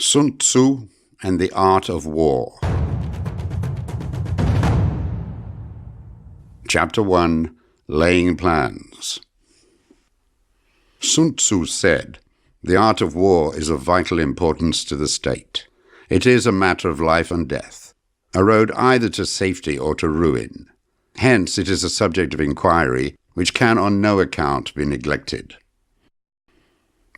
Sun Tzu and the Art of War. Chapter 1. Laying Plans. Sun Tzu said, "The art of war is of vital importance to the state. It is a matter of life and death, a road either to safety or to ruin. Hence it is a subject of inquiry which can on no account be neglected."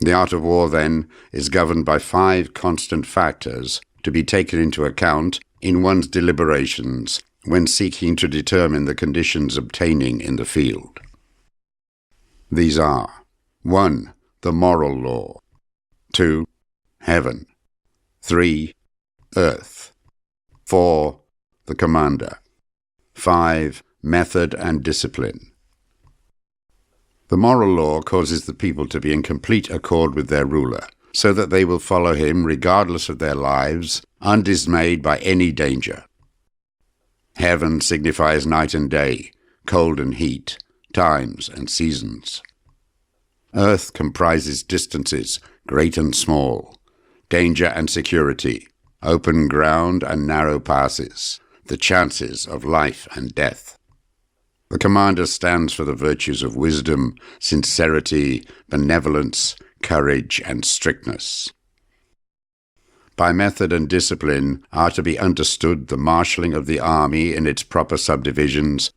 The art of war, then, is governed by 5 constant factors to be taken into account in one's deliberations when seeking to determine the conditions obtaining in the field. These are: 1. The moral law. 2. Heaven. 3. Earth. 4. The commander. 5. Method and discipline. The moral law causes the people to be in complete accord with their ruler, so that they will follow him regardless of their lives, undismayed by any danger. Heaven signifies night and day, cold and heat, times and seasons. Earth comprises distances, great and small, danger and security, open ground and narrow passes, the chances of life and death. The commander stands for the virtues of wisdom, sincerity, benevolence, courage, and strictness. By method and discipline are to be understood the marshalling of the army in its proper subdivisions,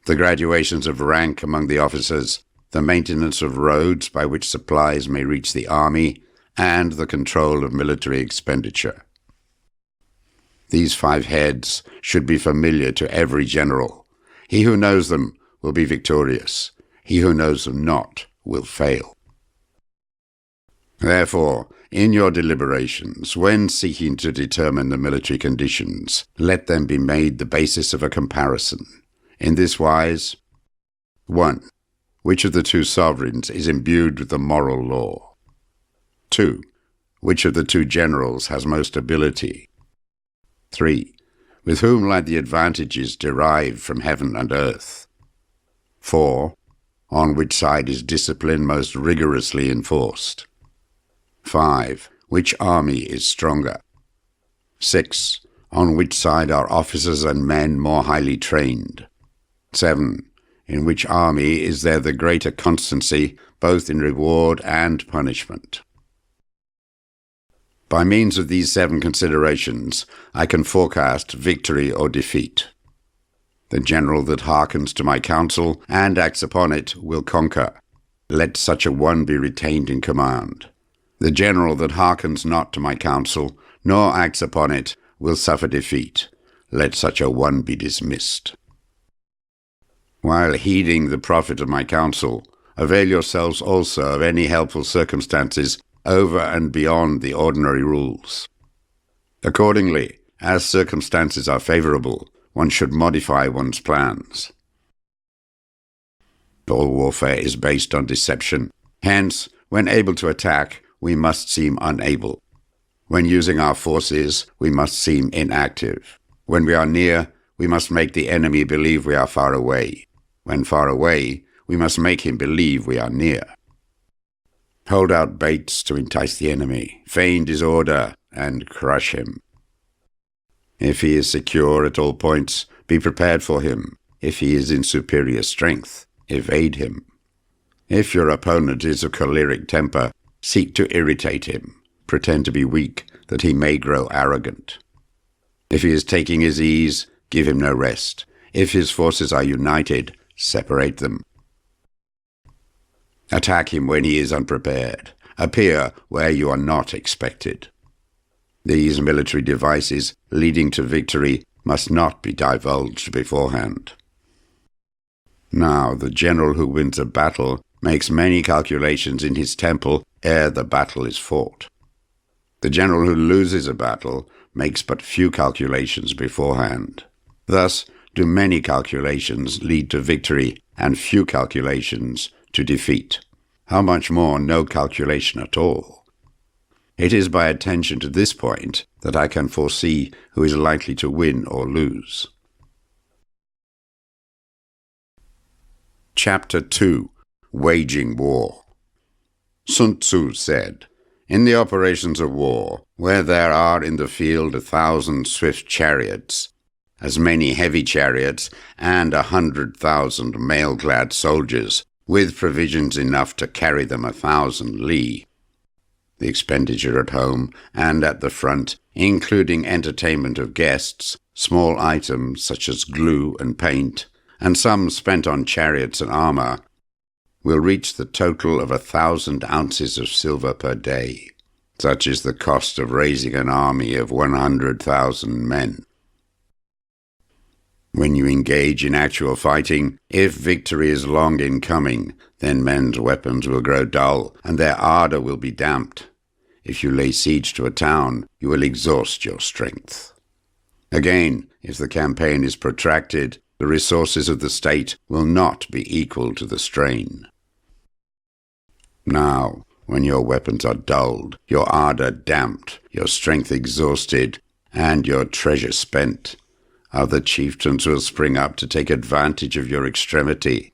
the graduations of rank among the officers, the maintenance of roads by which supplies may reach the army, and the control of military expenditure. These 5 heads should be familiar to every general. He who knows them will be victorious. He who knows them not will fail. Therefore, in your deliberations, when seeking to determine the military conditions, let them be made the basis of a comparison. In this wise: 1. Which of the 2 sovereigns is imbued with the moral law? 2. Which of the 2 generals has most ability? 3. With whom lie the advantages derived from heaven and earth? 4. On which side is discipline most rigorously enforced? 5. Which army is stronger? 6. On which side are officers and men more highly trained? 7. In which army is there the greater constancy, both in reward and punishment? By means of these 7 considerations, I can forecast victory or defeat. The general that hearkens to my counsel and acts upon it will conquer. Let such a one be retained in command. The general that hearkens not to my counsel, nor acts upon it, will suffer defeat. Let such a one be dismissed. While heeding the profit of my counsel, avail yourselves also of any helpful circumstances over and beyond the ordinary rules. Accordingly, as circumstances are favorable, one should modify one's plans. All warfare is based on deception. Hence, when able to attack, we must seem unable. When using our forces, we must seem inactive. When we are near, we must make the enemy believe we are far away. When far away, we must make him believe we are near. Hold out baits to entice the enemy, feign disorder, and crush him. If he is secure at all points, be prepared for him. If he is in superior strength, evade him. If your opponent is of choleric temper, seek to irritate him. Pretend to be weak, that he may grow arrogant. If he is taking his ease, give him no rest. If his forces are united, separate them. Attack him when he is unprepared. Appear where you are not expected. These military devices leading to victory must not be divulged beforehand. Now, the general who wins a battle makes many calculations in his temple ere the battle is fought. The general who loses a battle makes but few calculations beforehand. Thus do many calculations lead to victory and few calculations to defeat. How much more no calculation at all? It is by attention to this point that I can foresee who is likely to win or lose. Chapter 2. Waging War. Sun Tzu said, In the operations of war, where there are in the field 1,000 swift chariots, as many heavy chariots, and 100,000 mail-clad soldiers, with provisions enough to carry them 1,000 li. The expenditure at home and at the front, including entertainment of guests, small items such as glue and paint, and some spent on chariots and armor, will reach the total of 1,000 ounces of silver per day. Such is the cost of raising an army of 100,000 men. When you engage in actual fighting, if victory is long in coming, then men's weapons will grow dull, and their ardor will be damped. If you lay siege to a town, you will exhaust your strength. Again, if the campaign is protracted, the resources of the state will not be equal to the strain. Now, when your weapons are dulled, your ardor damped, your strength exhausted, and your treasure spent, other chieftains will spring up to take advantage of your extremity.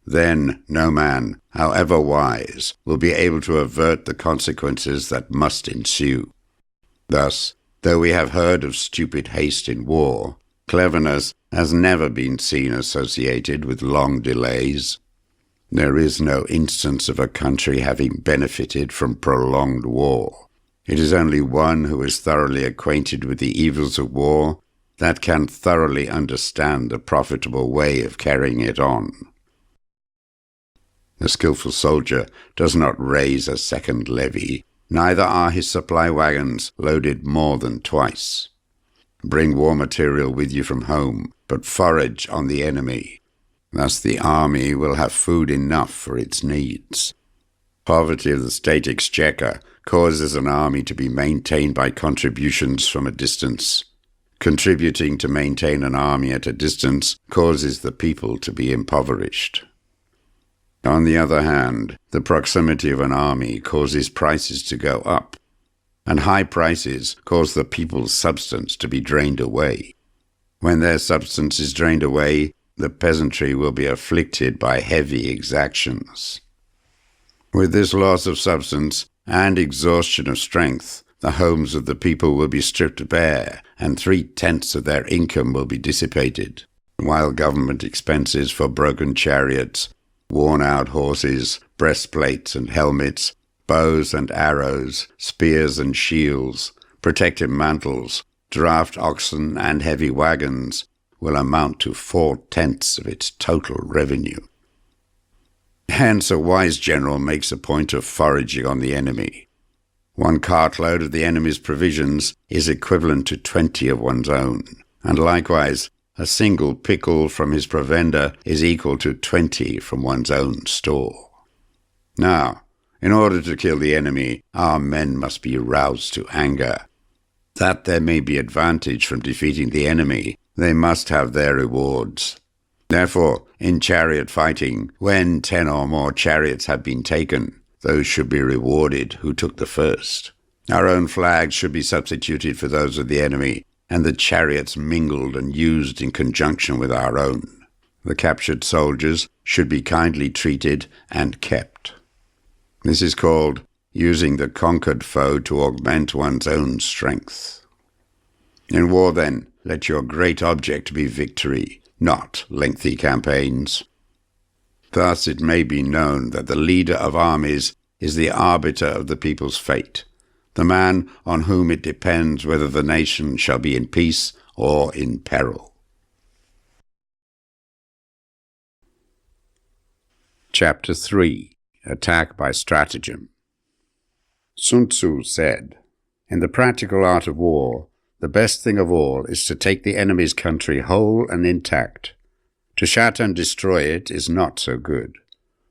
Then no man, however wise, will be able to avert the consequences that must ensue. Thus, though we have heard of stupid haste in war, cleverness has never been seen associated with long delays. There is no instance of a country having benefited from prolonged war. It is only one who is thoroughly acquainted with the evils of war that can thoroughly understand the profitable way of carrying it on. The skillful soldier does not raise a second levy, neither are his supply wagons loaded more than twice. Bring war material with you from home, but forage on the enemy. Thus the army will have food enough for its needs. Poverty of the state exchequer causes an army to be maintained by contributions from a distance. Contributing to maintain an army at a distance causes the people to be impoverished. On the other hand, the proximity of an army causes prices to go up, and high prices cause the people's substance to be drained away. When their substance is drained away, the peasantry will be afflicted by heavy exactions. With this loss of substance and exhaustion of strength, the homes of the people will be stripped bare, and 3/10 of their income will be dissipated, while government expenses for broken chariots, worn-out horses, breastplates and helmets, bows and arrows, spears and shields, protective mantles, draft oxen and heavy wagons will amount to 4/10 of its total revenue. Hence a wise general makes a point of foraging on the enemy. 1 cartload of the enemy's provisions is equivalent to 20 of one's own, and likewise a single pickle from his provender is equal to 20 from one's own store. Now, in order to kill the enemy, our men must be roused to anger. That there may be advantage from defeating the enemy, they must have their rewards. Therefore, in chariot fighting, when 10 or more chariots have been taken, those should be rewarded who took the first. Our own flags should be substituted for those of the enemy, and the chariots mingled and used in conjunction with our own. The captured soldiers should be kindly treated and kept. This is called using the conquered foe to augment one's own strength. In war, then, let your great object be victory, not lengthy campaigns. Thus it may be known that the leader of armies is the arbiter of the people's fate, the man on whom it depends whether the nation shall be in peace or in peril. Chapter 3. Attack by Stratagem. Sun Tzu said, "In the practical art of war, the best thing of all is to take the enemy's country whole and intact. To shatter and destroy it is not so good.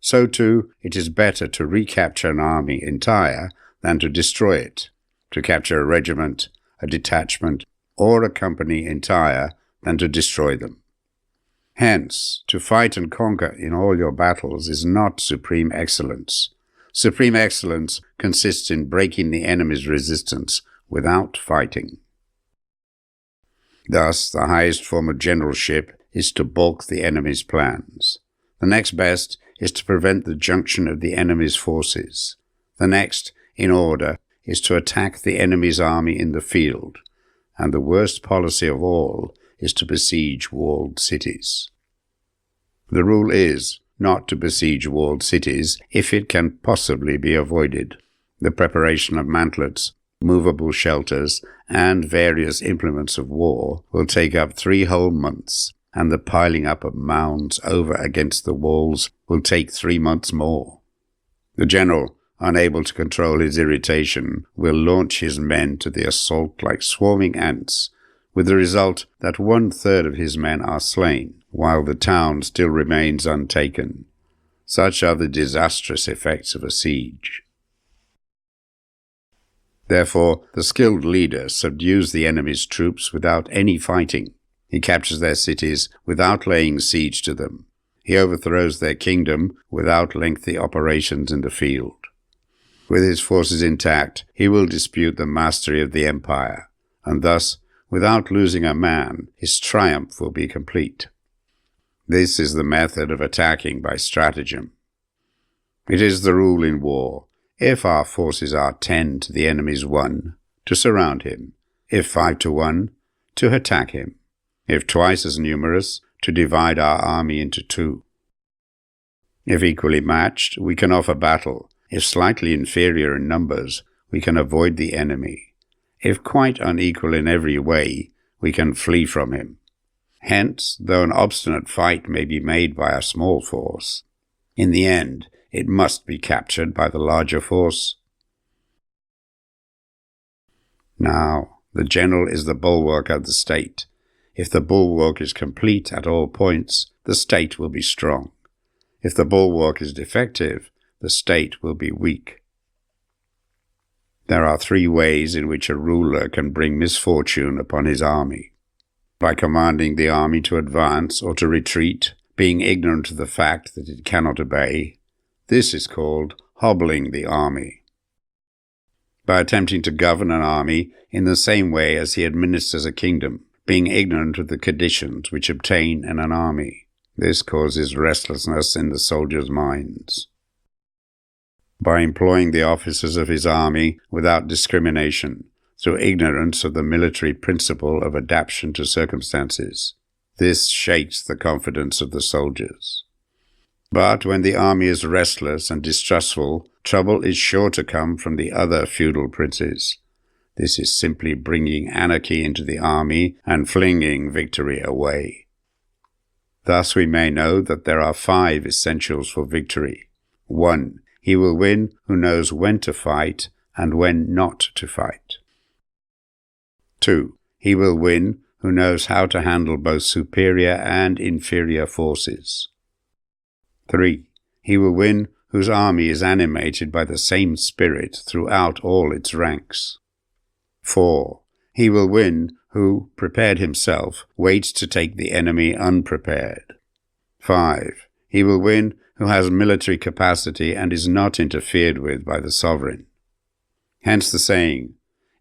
So too, it is better to recapture an army entire than to destroy it, to capture a regiment, a detachment, or a company entire than to destroy them. Hence, to fight and conquer in all your battles is not supreme excellence. Supreme excellence consists in breaking the enemy's resistance without fighting." Thus, the highest form of generalship is to balk the enemy's plans. The next best is to prevent the junction of the enemy's forces. The next in order is to attack the enemy's army in the field, and the worst policy of all is to besiege walled cities. The rule is not to besiege walled cities if it can possibly be avoided. The preparation of mantlets, movable shelters, and various implements of war will take up 3 whole months, and the piling up of mounds over against the walls will take 3 months more. The general, unable to control his irritation, will launch his men to the assault like swarming ants, with the result that 1/3 of his men are slain, while the town still remains untaken. Such are the disastrous effects of a siege. Therefore, the skilled leader subdues the enemy's troops without any fighting. He captures their cities without laying siege to them. He overthrows their kingdom without lengthy operations in the field. With his forces intact, he will dispute the mastery of the empire, and thus, without losing a man, his triumph will be complete. This is the method of attacking by stratagem. It is the rule in war, if our forces are 10 to the enemy's 1, to surround him; if 5 to 1, to attack him; if twice as numerous, to divide our army into 2. If equally matched, we can offer battle. If slightly inferior in numbers, we can avoid the enemy. If quite unequal in every way, we can flee from him. Hence, though an obstinate fight may be made by a small force, in the end it must be captured by the larger force. Now, the general is the bulwark of the state. If the bulwark is complete at all points, the state will be strong. If the bulwark is defective, the state will be weak. There are 3 ways in which a ruler can bring misfortune upon his army: by commanding the army to advance or to retreat, being ignorant of the fact that it cannot obey. This is called hobbling the army. By attempting to govern an army in the same way as he administers a kingdom, being ignorant of the conditions which obtain in an army. This causes restlessness in the soldiers' minds. By employing the officers of his army without discrimination, through ignorance of the military principle of adaptation to circumstances. This shakes the confidence of the soldiers. But when the army is restless and distrustful, trouble is sure to come from the other feudal princes. This is simply bringing anarchy into the army and flinging victory away. Thus we may know that there are 5 essentials for victory. 1. He will win who knows when to fight and when not to fight. 2. He will win who knows how to handle both superior and inferior forces. 3. He will win whose army is animated by the same spirit throughout all its ranks. 4. He will win who, prepared himself, waits to take the enemy unprepared. 5. He will win who has military capacity and is not interfered with by the sovereign. Hence the saying,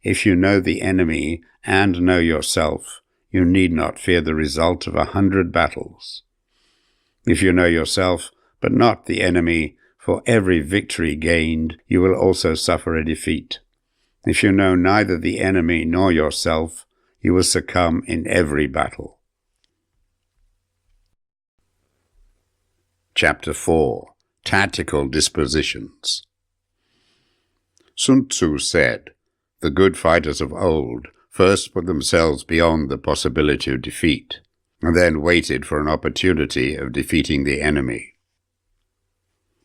if you know the enemy and know yourself, you need not fear the result of 100 battles. If you know yourself, but not the enemy, for every victory gained, you will also suffer a defeat. If you know neither the enemy nor yourself, you will succumb in every battle. Chapter 4. Tactical Dispositions. Sun Tzu said, "The good fighters of old first put themselves beyond the possibility of defeat, and then waited for an opportunity of defeating the enemy."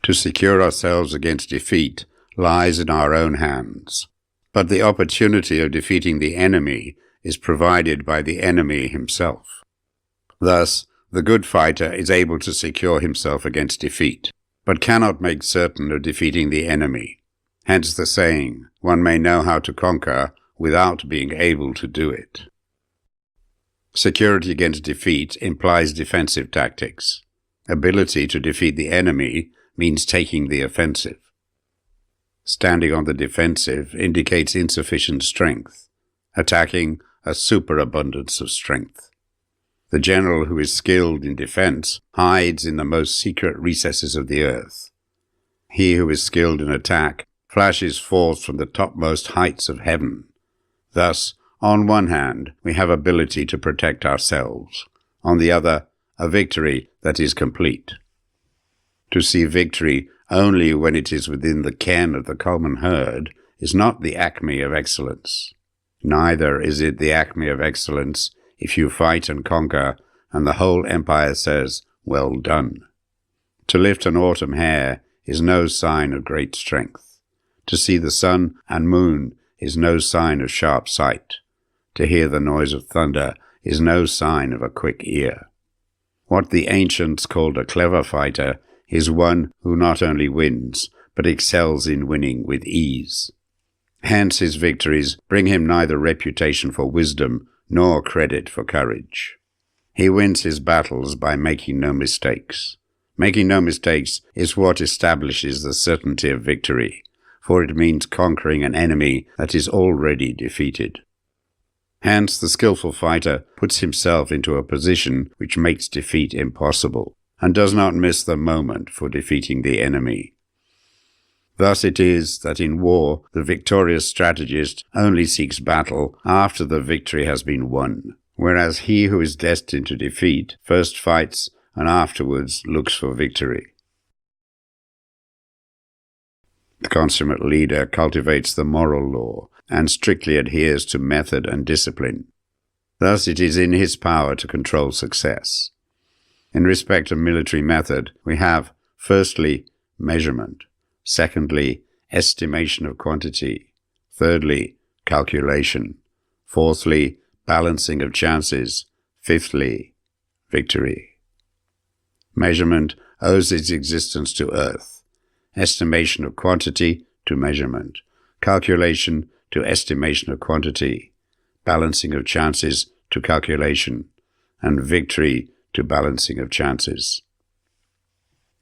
To secure ourselves against defeat lies in our own hands, but the opportunity of defeating the enemy is provided by the enemy himself. Thus, the good fighter is able to secure himself against defeat, but cannot make certain of defeating the enemy. Hence the saying, one may know how to conquer without being able to do it. Security against defeat implies defensive tactics. Ability to defeat the enemy means taking the offensive. Standing on the defensive indicates insufficient strength, attacking a superabundance of strength. The general who is skilled in defense hides in the most secret recesses of the earth. He who is skilled in attack flashes forth from the topmost heights of heaven. Thus, on one hand, we have ability to protect ourselves. On the other, a victory that is complete. To see victory only when it is within the ken of the common herd is not the acme of excellence. Neither is it the acme of excellence if you fight and conquer, and the whole empire says, "Well done." To lift an autumn hare is no sign of great strength. To see the sun and moon is no sign of sharp sight. To hear the noise of thunder is no sign of a quick ear. What the ancients called a clever fighter is one who not only wins, but excels in winning with ease. Hence his victories bring him neither reputation for wisdom nor credit for courage. He wins his battles by making no mistakes. Making no mistakes is what establishes the certainty of victory, for it means conquering an enemy that is already defeated. Hence the skillful fighter puts himself into a position which makes defeat impossible, and does not miss the moment for defeating the enemy. Thus it is that in war the victorious strategist only seeks battle after the victory has been won, whereas he who is destined to defeat first fights and afterwards looks for victory. The consummate leader cultivates the moral law and strictly adheres to method and discipline. Thus it is in his power to control success. In respect of military method, we have, firstly, measurement, secondly, estimation of quantity, thirdly, calculation, fourthly, balancing of chances, fifthly, victory. Measurement owes its existence to earth, estimation of quantity to measurement, calculation to estimation of quantity, balancing of chances to calculation, and victory to balancing of chances.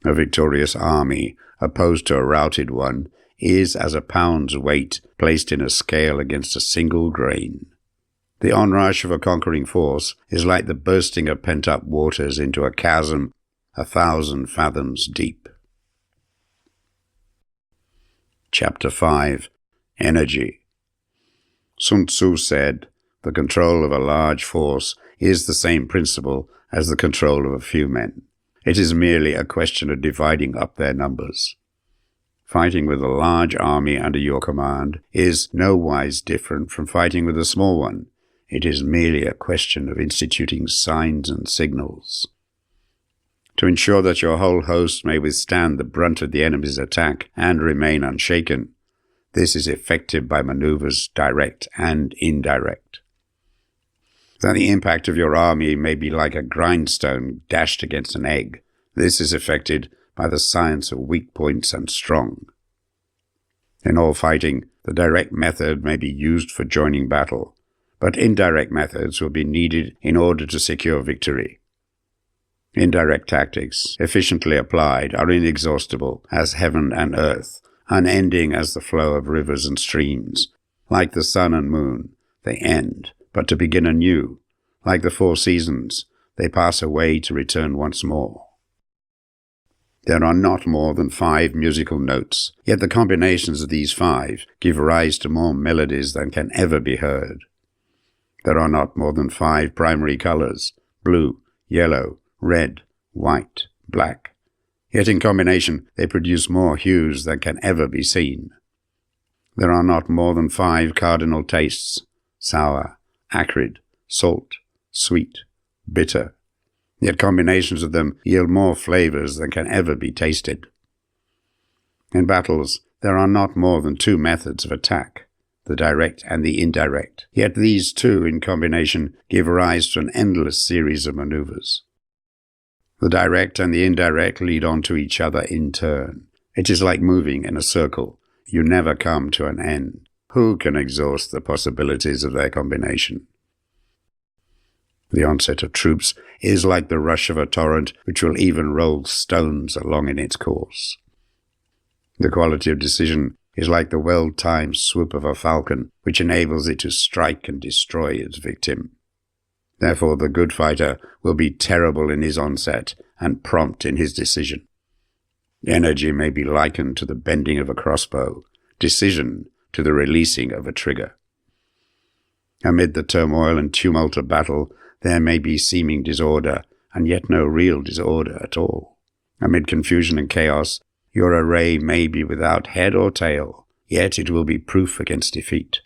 A victorious army, opposed to a routed one, is as a pound's weight placed in a scale against a single grain. The onrush of a conquering force is like the bursting of pent-up waters into a chasm 1,000 fathoms deep. Chapter 5. Energy. Sun Tzu said, "The control of a large force is the same principle as the control of a few men. It is merely a question of dividing up their numbers." Fighting with a large army under your command is nowise different from fighting with a small one. It is merely a question of instituting signs and signals. To ensure that your whole host may withstand the brunt of the enemy's attack and remain unshaken, this is effected by maneuvers direct and indirect. That the impact of your army may be like a grindstone dashed against an egg, this is effected by the science of weak points and strong. In all fighting, the direct method may be used for joining battle, but indirect methods will be needed in order to secure victory. Indirect tactics, efficiently applied, are inexhaustible as heaven and earth, unending as the flow of rivers and streams. Like the sun and moon, they end, but to begin anew. Like the 4 seasons, they pass away to return once more. There are not more than 5 musical notes, yet the combinations of these 5 give rise to more melodies than can ever be heard. There are not more than 5 primary colors, blue, yellow, red, white, black. Yet in combination they produce more hues than can ever be seen. There are not more than 5 cardinal tastes, sour, acrid, salt, sweet, bitter. Yet combinations of them yield more flavors than can ever be tasted. In battles, there are not more than 2 methods of attack, the direct and the indirect. Yet these 2 in combination give rise to an endless series of maneuvers. The direct and the indirect lead on to each other in turn. It is like moving in a circle. You never come to an end. Who can exhaust the possibilities of their combination? The onset of troops is like the rush of a torrent which will even roll stones along in its course. The quality of decision is like the well-timed swoop of a falcon which enables it to strike and destroy its victim. Therefore the good fighter will be terrible in his onset and prompt in his decision. Energy may be likened to the bending of a crossbow. decision to the releasing of a trigger. Amid the turmoil and tumult of battle, there may be seeming disorder, and yet no real disorder at all. Amid confusion and chaos, your array may be without head or tail, yet it will be proof against defeat.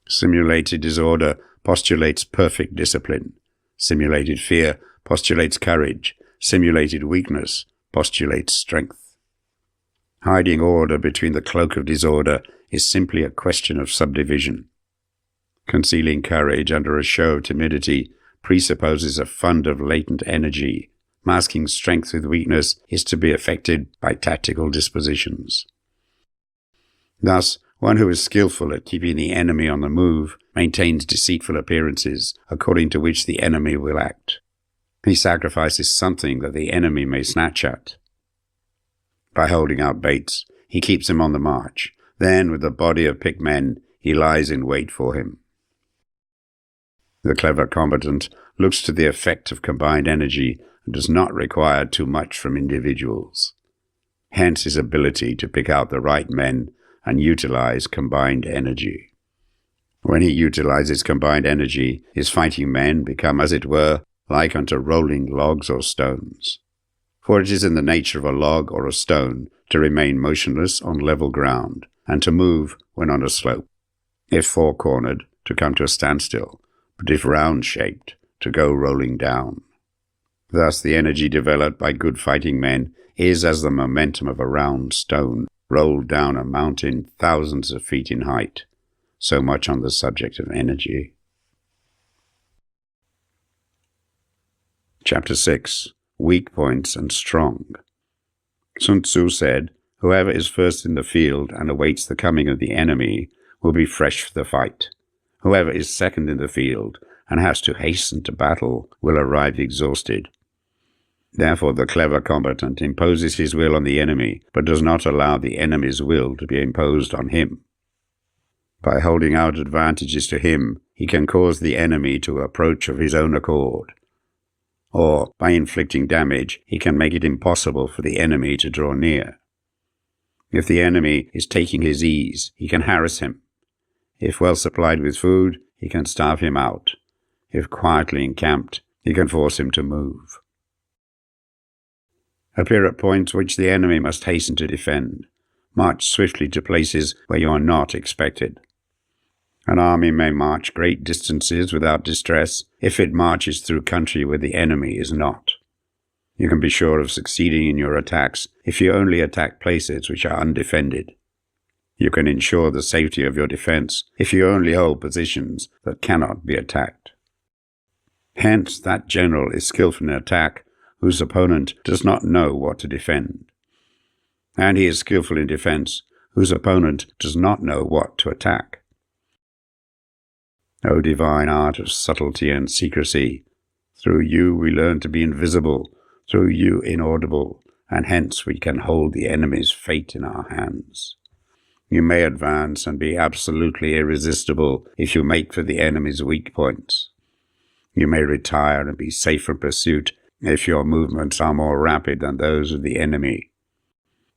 Simulated disorder postulates perfect discipline. Simulated fear postulates courage. Simulated weakness postulates strength. Hiding order between the cloak of disorder is simply a question of subdivision. Concealing courage under a show of timidity presupposes a fund of latent energy. Masking strength with weakness is to be effected by tactical dispositions. Thus, one who is skillful at keeping the enemy on the move maintains deceitful appearances according to which the enemy will act. He sacrifices something that the enemy may snatch at. By holding out baits, he keeps him on the march. Then, with a body of picked men, he lies in wait for him. The clever combatant looks to the effect of combined energy and does not require too much from individuals. Hence his ability to pick out the right men and utilize combined energy. When he utilizes combined energy, his fighting men become, as it were, like unto rolling logs or stones. For it is in the nature of a log or a stone to remain motionless on level ground, and to move when on a slope. If four-cornered, to come to a standstill, but if round-shaped, to go rolling down. Thus the energy developed by good fighting men is as the momentum of a round stone rolled down a mountain thousands of feet in height. So much on the subject of energy. Chapter 6. Weak Points and Strong. Sun Tzu said, "Whoever is first in the field and awaits the coming of the enemy will be fresh for the fight. Whoever is second in the field and has to hasten to battle will arrive exhausted." Therefore the clever combatant imposes his will on the enemy, but does not allow the enemy's will to be imposed on him. By holding out advantages to him, he can cause the enemy to approach of his own accord. Or, by inflicting damage, he can make it impossible for the enemy to draw near. If the enemy is taking his ease, he can harass him. If well supplied with food, he can starve him out. If quietly encamped, he can force him to move. Appear at points which the enemy must hasten to defend. March swiftly to places where you are not expected. An army may march great distances without distress if it marches through country where the enemy is not. You can be sure of succeeding in your attacks if you only attack places which are undefended. You can ensure the safety of your defense if you only hold positions that cannot be attacked. Hence, that general is skillful in attack whose opponent does not know what to defend. And he is skillful in defense whose opponent does not know what to attack. O divine art of subtlety and secrecy, through you we learn to be invisible, through you inaudible, and hence we can hold the enemy's fate in our hands. You may advance and be absolutely irresistible if you make for the enemy's weak points. You may retire and be safe from pursuit if your movements are more rapid than those of the enemy.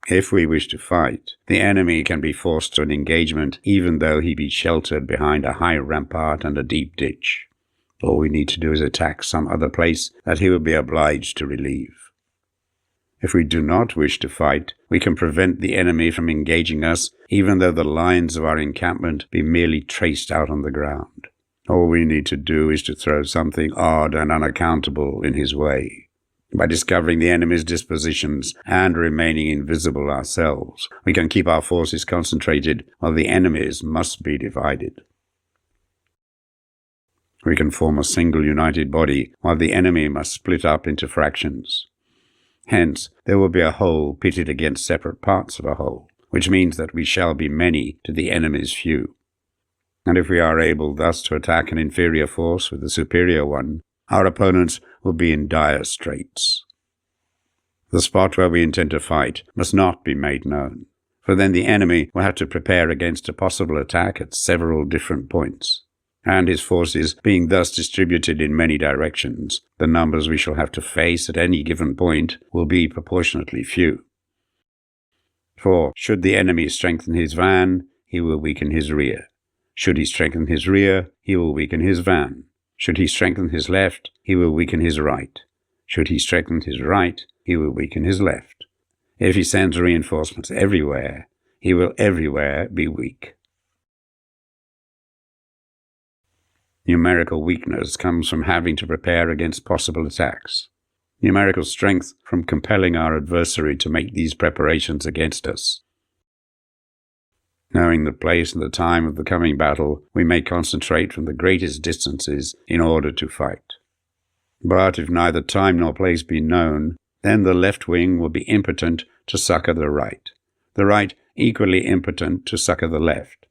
If we wish to fight, the enemy can be forced to an engagement even though he be sheltered behind a high rampart and a deep ditch. All we need to do is attack some other place that he will be obliged to relieve. If we do not wish to fight, we can prevent the enemy from engaging us even though the lines of our encampment be merely traced out on the ground. All we need to do is to throw something odd and unaccountable in his way. By discovering the enemy's dispositions and remaining invisible ourselves, we can keep our forces concentrated while the enemy's must be divided. We can form a single united body while the enemy must split up into fractions. Hence, there will be a whole pitted against separate parts of a whole, which means that we shall be many to the enemy's few. And if we are able thus to attack an inferior force with a superior one, our opponents will be in dire straits. The spot where we intend to fight must not be made known, for then the enemy will have to prepare against a possible attack at several different points. And his forces being thus distributed in many directions, the numbers we shall have to face at any given point will be proportionately few. For should the enemy strengthen his van, he will weaken his rear. Should he strengthen his rear, he will weaken his van. Should he strengthen his left, he will weaken his right. Should he strengthen his right, he will weaken his left. If he sends reinforcements everywhere, he will everywhere be weak. Numerical weakness comes from having to prepare against possible attacks. Numerical strength from compelling our adversary to make these preparations against us. Knowing the place and the time of the coming battle, we may concentrate from the greatest distances in order to fight. But if neither time nor place be known, then the left wing will be impotent to succor the right equally impotent to succor the left,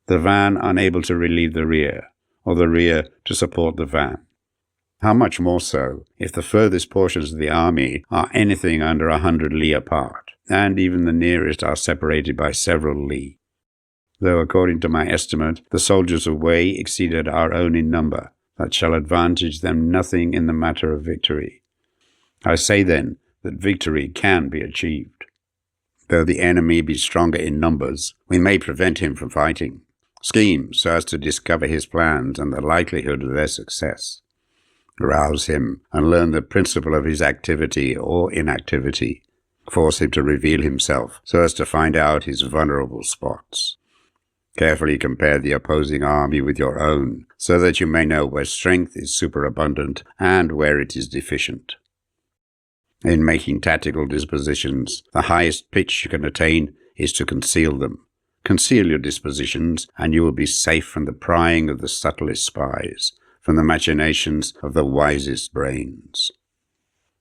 the van unable to relieve the rear, or the rear to support the van. How much more so if the furthest portions of the army are anything under 100 li apart, and even the nearest are separated by several li. Though according to my estimate, the soldiers of Wei exceeded our own in number, that shall advantage them nothing in the matter of victory. I say then that victory can be achieved. Though the enemy be stronger in numbers, we may prevent him from fighting. Scheme so as to discover his plans and the likelihood of their success. Rouse him and learn the principle of his activity or inactivity. Force him to reveal himself so as to find out his vulnerable spots. Carefully compare the opposing army with your own, so that you may know where strength is superabundant and where it is deficient. In making tactical dispositions, the highest pitch you can attain is to conceal them. Conceal your dispositions, and you will be safe from the prying of the subtlest spies, from the machinations of the wisest brains.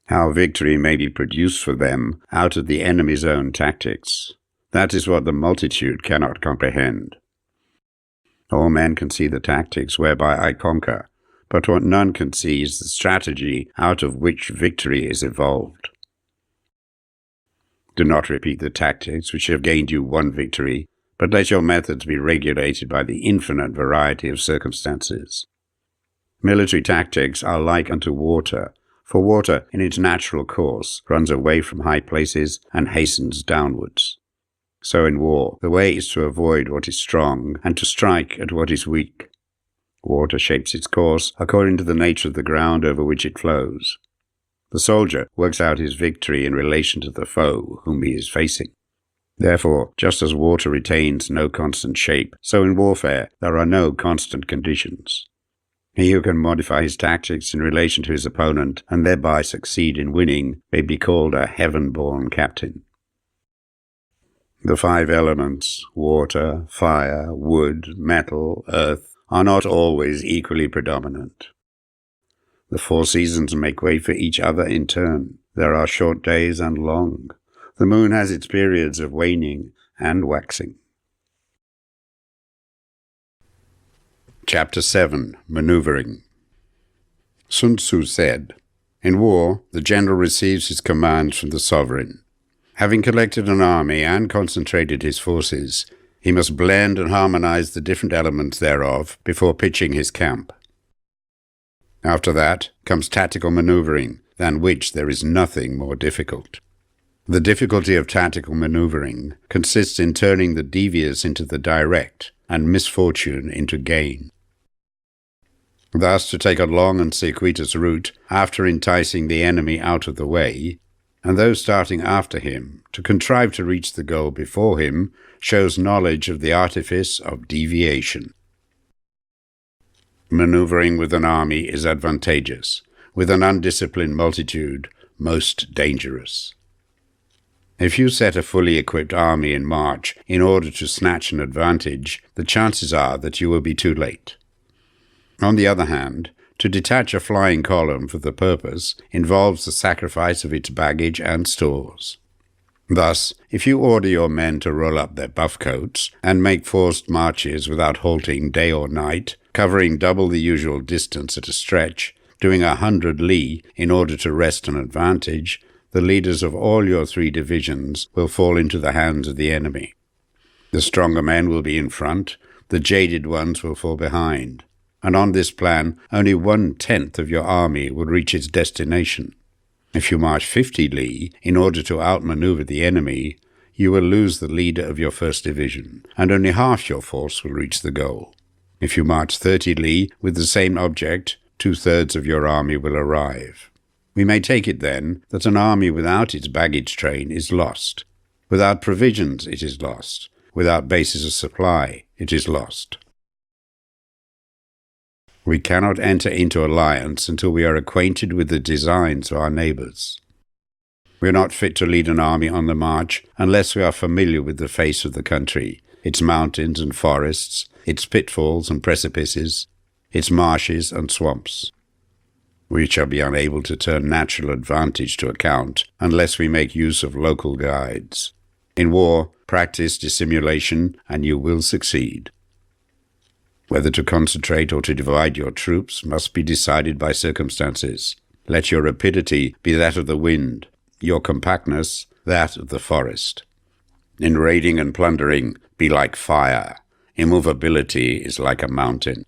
How victory may be produced for them out of the enemy's own tactics, that is what the multitude cannot comprehend. All men can see the tactics whereby I conquer, but what none can see is the strategy out of which victory is evolved. Do not repeat the tactics which have gained you one victory, but let your methods be regulated by the infinite variety of circumstances. Military tactics are like unto water, for water in its natural course runs away from high places and hastens downwards. So in war, the way is to avoid what is strong and to strike at what is weak. Water shapes its course according to the nature of the ground over which it flows. The soldier works out his victory in relation to the foe whom he is facing. Therefore, just as water retains no constant shape, so in warfare there are no constant conditions. He who can modify his tactics in relation to his opponent and thereby succeed in winning may be called a heaven-born captain. The 5 elements, water, fire, wood, metal, earth, are not always equally predominant. The 4 seasons make way for each other in turn. There are short days and long. The moon has its periods of waning and waxing. Chapter 7. Maneuvering. Sun Tzu said, "In war, the general receives his commands from the sovereign. Having collected an army and concentrated his forces, he must blend and harmonize the different elements thereof before pitching his camp. After that comes tactical maneuvering, than which there is nothing more difficult. The difficulty of tactical maneuvering consists in turning the devious into the direct, and misfortune into gain. Thus, to take a long and circuitous route after enticing the enemy out of the way, and those starting after him to contrive to reach the goal before him, shows knowledge of the artifice of deviation. Maneuvering with an army is advantageous, with an undisciplined multitude most dangerous. If you set a fully equipped army in march in order to snatch an advantage, the chances are that you will be too late. On the other hand, to detach a flying column for the purpose involves the sacrifice of its baggage and stores. Thus, if you order your men to roll up their buff coats and make forced marches without halting day or night, covering double the usual distance at a stretch, doing 100 li in order to wrest an advantage, the leaders of all your 3 divisions will fall into the hands of the enemy. The stronger men will be in front, the jaded ones will fall behind, and on this plan only 1/10 of your army will reach its destination. If you march 50 li in order to outmaneuver the enemy, you will lose the leader of your first division, and only half your force will reach the goal. If you march 30 li with the same object, 2/3 of your army will arrive. We may take it, then, that an army without its baggage train is lost. Without provisions, it is lost. Without bases of supply, it is lost. We cannot enter into alliance until we are acquainted with the designs of our neighbors. We are not fit to lead an army on the march unless we are familiar with the face of the country, its mountains and forests, its pitfalls and precipices, its marshes and swamps. We shall be unable to turn natural advantage to account unless we make use of local guides. In war, practice dissimulation, and you will succeed. Whether to concentrate or to divide your troops must be decided by circumstances. Let your rapidity be that of the wind, your compactness that of the forest. In raiding and plundering, be like fire. Immovability is like a mountain.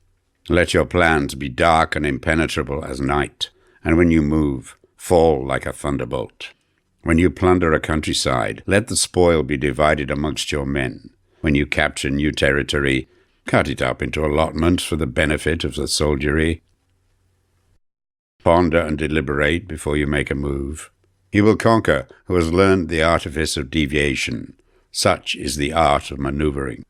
Let your plans be dark and impenetrable as night, and when you move, fall like a thunderbolt. When you plunder a countryside, let the spoil be divided amongst your men. When you capture new territory, cut it up into allotments for the benefit of the soldiery. Ponder and deliberate before you make a move. He will conquer who has learned the artifice of deviation. Such is the art of maneuvering.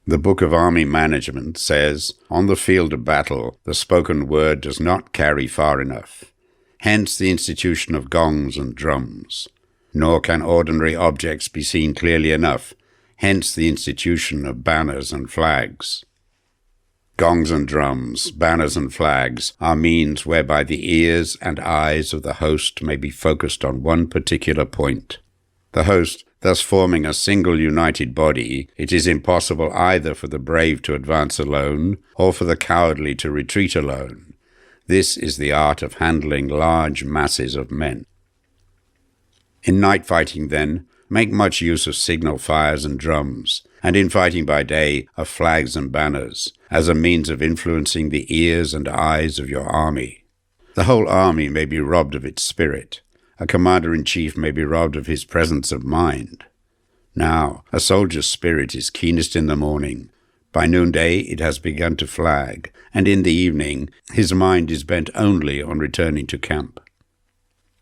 The Book of Army Management says, on the field of battle, the spoken word does not carry far enough. Hence the institution of gongs and drums. Nor can ordinary objects be seen clearly enough. Hence the institution of banners and flags. Gongs and drums, banners and flags are means whereby the ears and eyes of the host may be focused on one particular point. The host, thus forming a single united body, it is impossible either for the brave to advance alone or for the cowardly to retreat alone. This is the art of handling large masses of men. In night fighting, then, make much use of signal fires and drums, and in fighting by day of flags and banners, as a means of influencing the ears and eyes of your army. The whole army may be robbed of its spirit. A commander-in-chief may be robbed of his presence of mind. Now, a soldier's spirit is keenest in the morning. By noonday it has begun to flag, and in the evening his mind is bent only on returning to camp.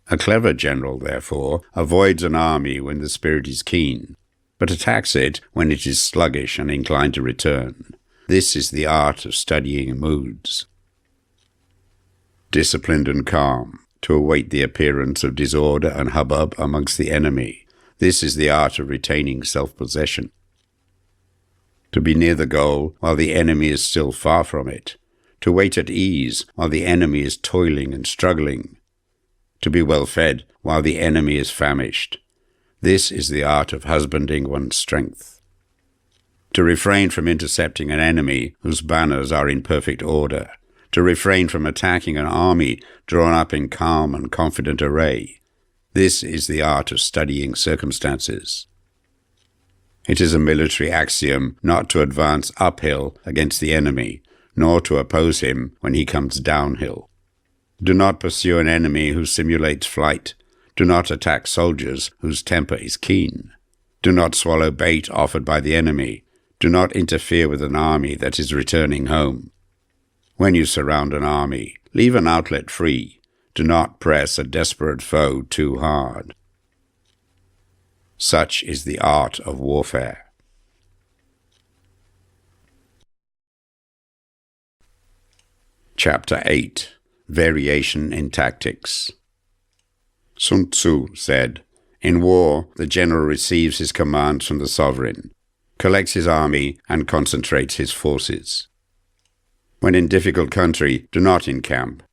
A clever general, therefore, avoids an army when the spirit is keen, but attacks it when it is sluggish and inclined to return. This is the art of studying moods. Disciplined and calm, to await the appearance of disorder and hubbub amongst the enemy. This is the art of retaining self-possession. To be near the goal while the enemy is still far from it. To wait at ease while the enemy is toiling and struggling. To be well fed while the enemy is famished. This is the art of husbanding one's strength. To refrain from intercepting an enemy whose banners are in perfect order. To refrain from attacking an army drawn up in calm and confident array. This is the art of studying circumstances. It is a military axiom not to advance uphill against the enemy, nor to oppose him when he comes downhill. Do not pursue an enemy who simulates flight. Do not attack soldiers whose temper is keen. Do not swallow bait offered by the enemy. Do not interfere with an army that is returning home. When you surround an army, leave an outlet free. Do not press a desperate foe too hard. Such is the art of warfare. Chapter 8. Variation in Tactics. Sun Tzu said, in war, the general receives his commands from the sovereign, collects his army, and concentrates his forces. When in difficult country, do not encamp.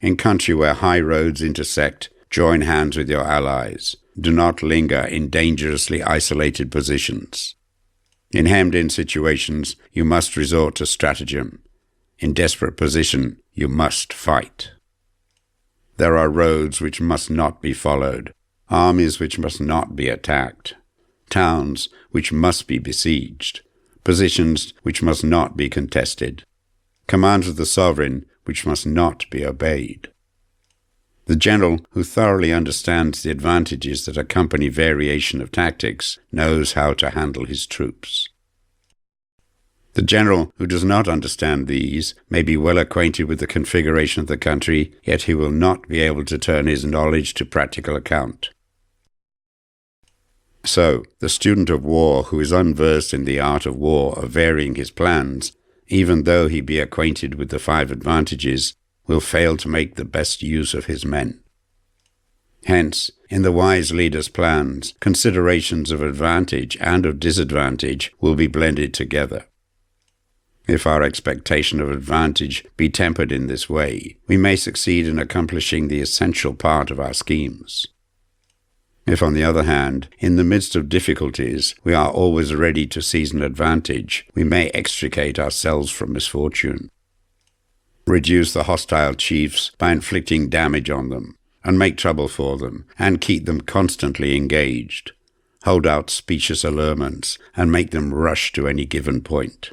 In country where high roads intersect, join hands with your allies. Do not linger in dangerously isolated positions. In hemmed-in situations, you must resort to stratagem. In desperate position, you must fight. There are roads which must not be followed, armies which must not be attacked, towns which must be besieged, positions which must not be contested, commands of the sovereign which must not be obeyed. The general who thoroughly understands the advantages that accompany variation of tactics knows how to handle his troops. The general who does not understand these may be well acquainted with the configuration of the country, yet he will not be able to turn his knowledge to practical account. So, the student of war who is unversed in the art of war of varying his plans, even though he be acquainted with the 5 advantages, will fail to make the best use of his men. Hence, in the wise leader's plans, considerations of advantage and of disadvantage will be blended together. If our expectation of advantage be tempered in this way, we may succeed in accomplishing the essential part of our schemes. If, on the other hand, in the midst of difficulties, we are always ready to seize an advantage, we may extricate ourselves from misfortune. Reduce the hostile chiefs by inflicting damage on them, and make trouble for them, and keep them constantly engaged. Hold out specious allurements, and make them rush to any given point.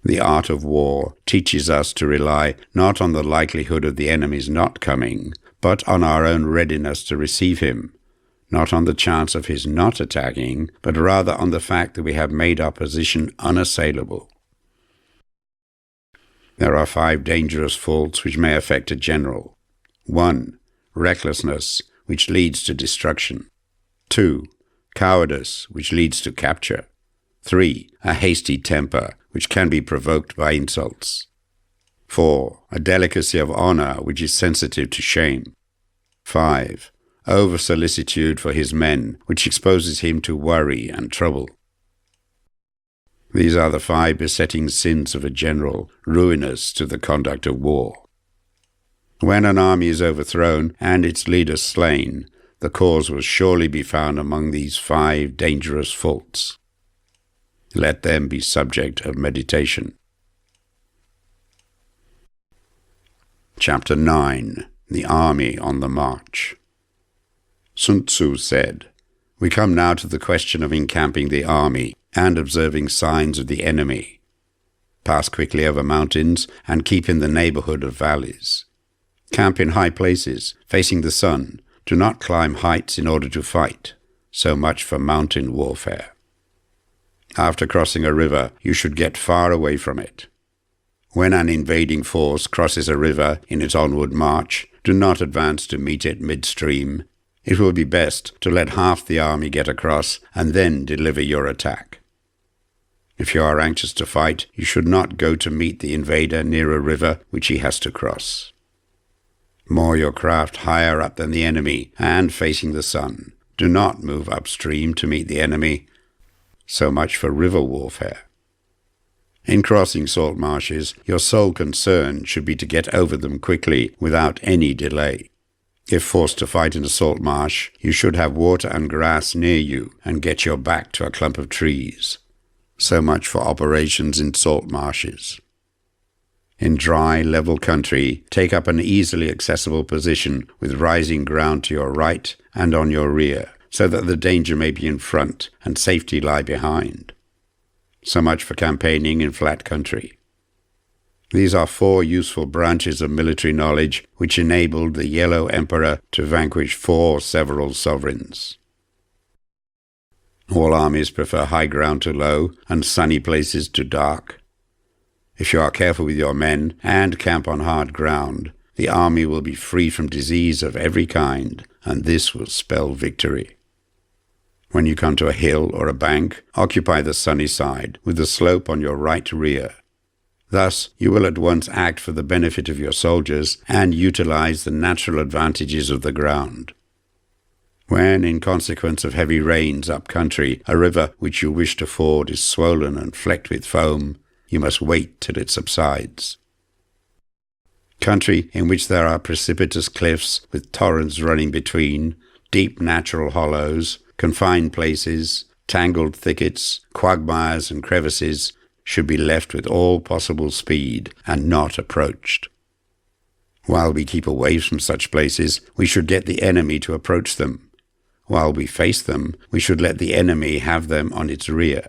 The art of war teaches us to rely not on the likelihood of the enemy's not coming, but on our own readiness to receive him, not on the chance of his not attacking, but rather on the fact that we have made our position unassailable. There are 5 dangerous faults which may affect a general. 1. Recklessness, which leads to destruction. 2. Cowardice, which leads to capture. 3. A hasty temper, which can be provoked by insults. 4. A delicacy of honor, which is sensitive to shame. 5. Over-solicitude for his men, which exposes him to worry and trouble. These are the 5 besetting sins of a general, ruinous to the conduct of war. When an army is overthrown and its leader slain, the cause will surely be found among these 5 dangerous faults. Let them be subject of meditation. Chapter 9. The Army on the March. Sun Tzu said, "We come now to the question of encamping the army and observing signs of the enemy. Pass quickly over mountains and keep in the neighborhood of valleys. Camp in high places, facing the sun. Do not climb heights in order to fight. So much for mountain warfare. After crossing a river, you should get far away from it. When an invading force crosses a river in its onward march, do not advance to meet it midstream. It will be best to let half the army get across and then deliver your attack. If you are anxious to fight, you should not go to meet the invader near a river which he has to cross. Moor your craft higher up than the enemy and facing the sun. Do not move upstream to meet the enemy. So much for river warfare. In crossing salt marshes, your sole concern should be to get over them quickly without any delay. If forced to fight in a salt marsh, you should have water and grass near you and get your back to a clump of trees. So much for operations in salt marshes. In dry, level country, take up an easily accessible position with rising ground to your right and on your rear, so that the danger may be in front and safety lie behind. So much for campaigning in flat country. These are 4 useful branches of military knowledge which enabled the Yellow Emperor to vanquish 4 several sovereigns. All armies prefer high ground to low and sunny places to dark. If you are careful with your men and camp on hard ground, the army will be free from disease of every kind, and this will spell victory. When you come to a hill or a bank, occupy the sunny side, with the slope on your right rear. Thus, you will at once act for the benefit of your soldiers and utilize the natural advantages of the ground. When, in consequence of heavy rains up country, a river which you wish to ford is swollen and flecked with foam, you must wait till it subsides. Country in which there are precipitous cliffs with torrents running between, deep natural hollows, confined places, tangled thickets, quagmires and crevices, should be left with all possible speed and not approached. While we keep away from such places, we should get the enemy to approach them. While we face them, we should let the enemy have them on its rear.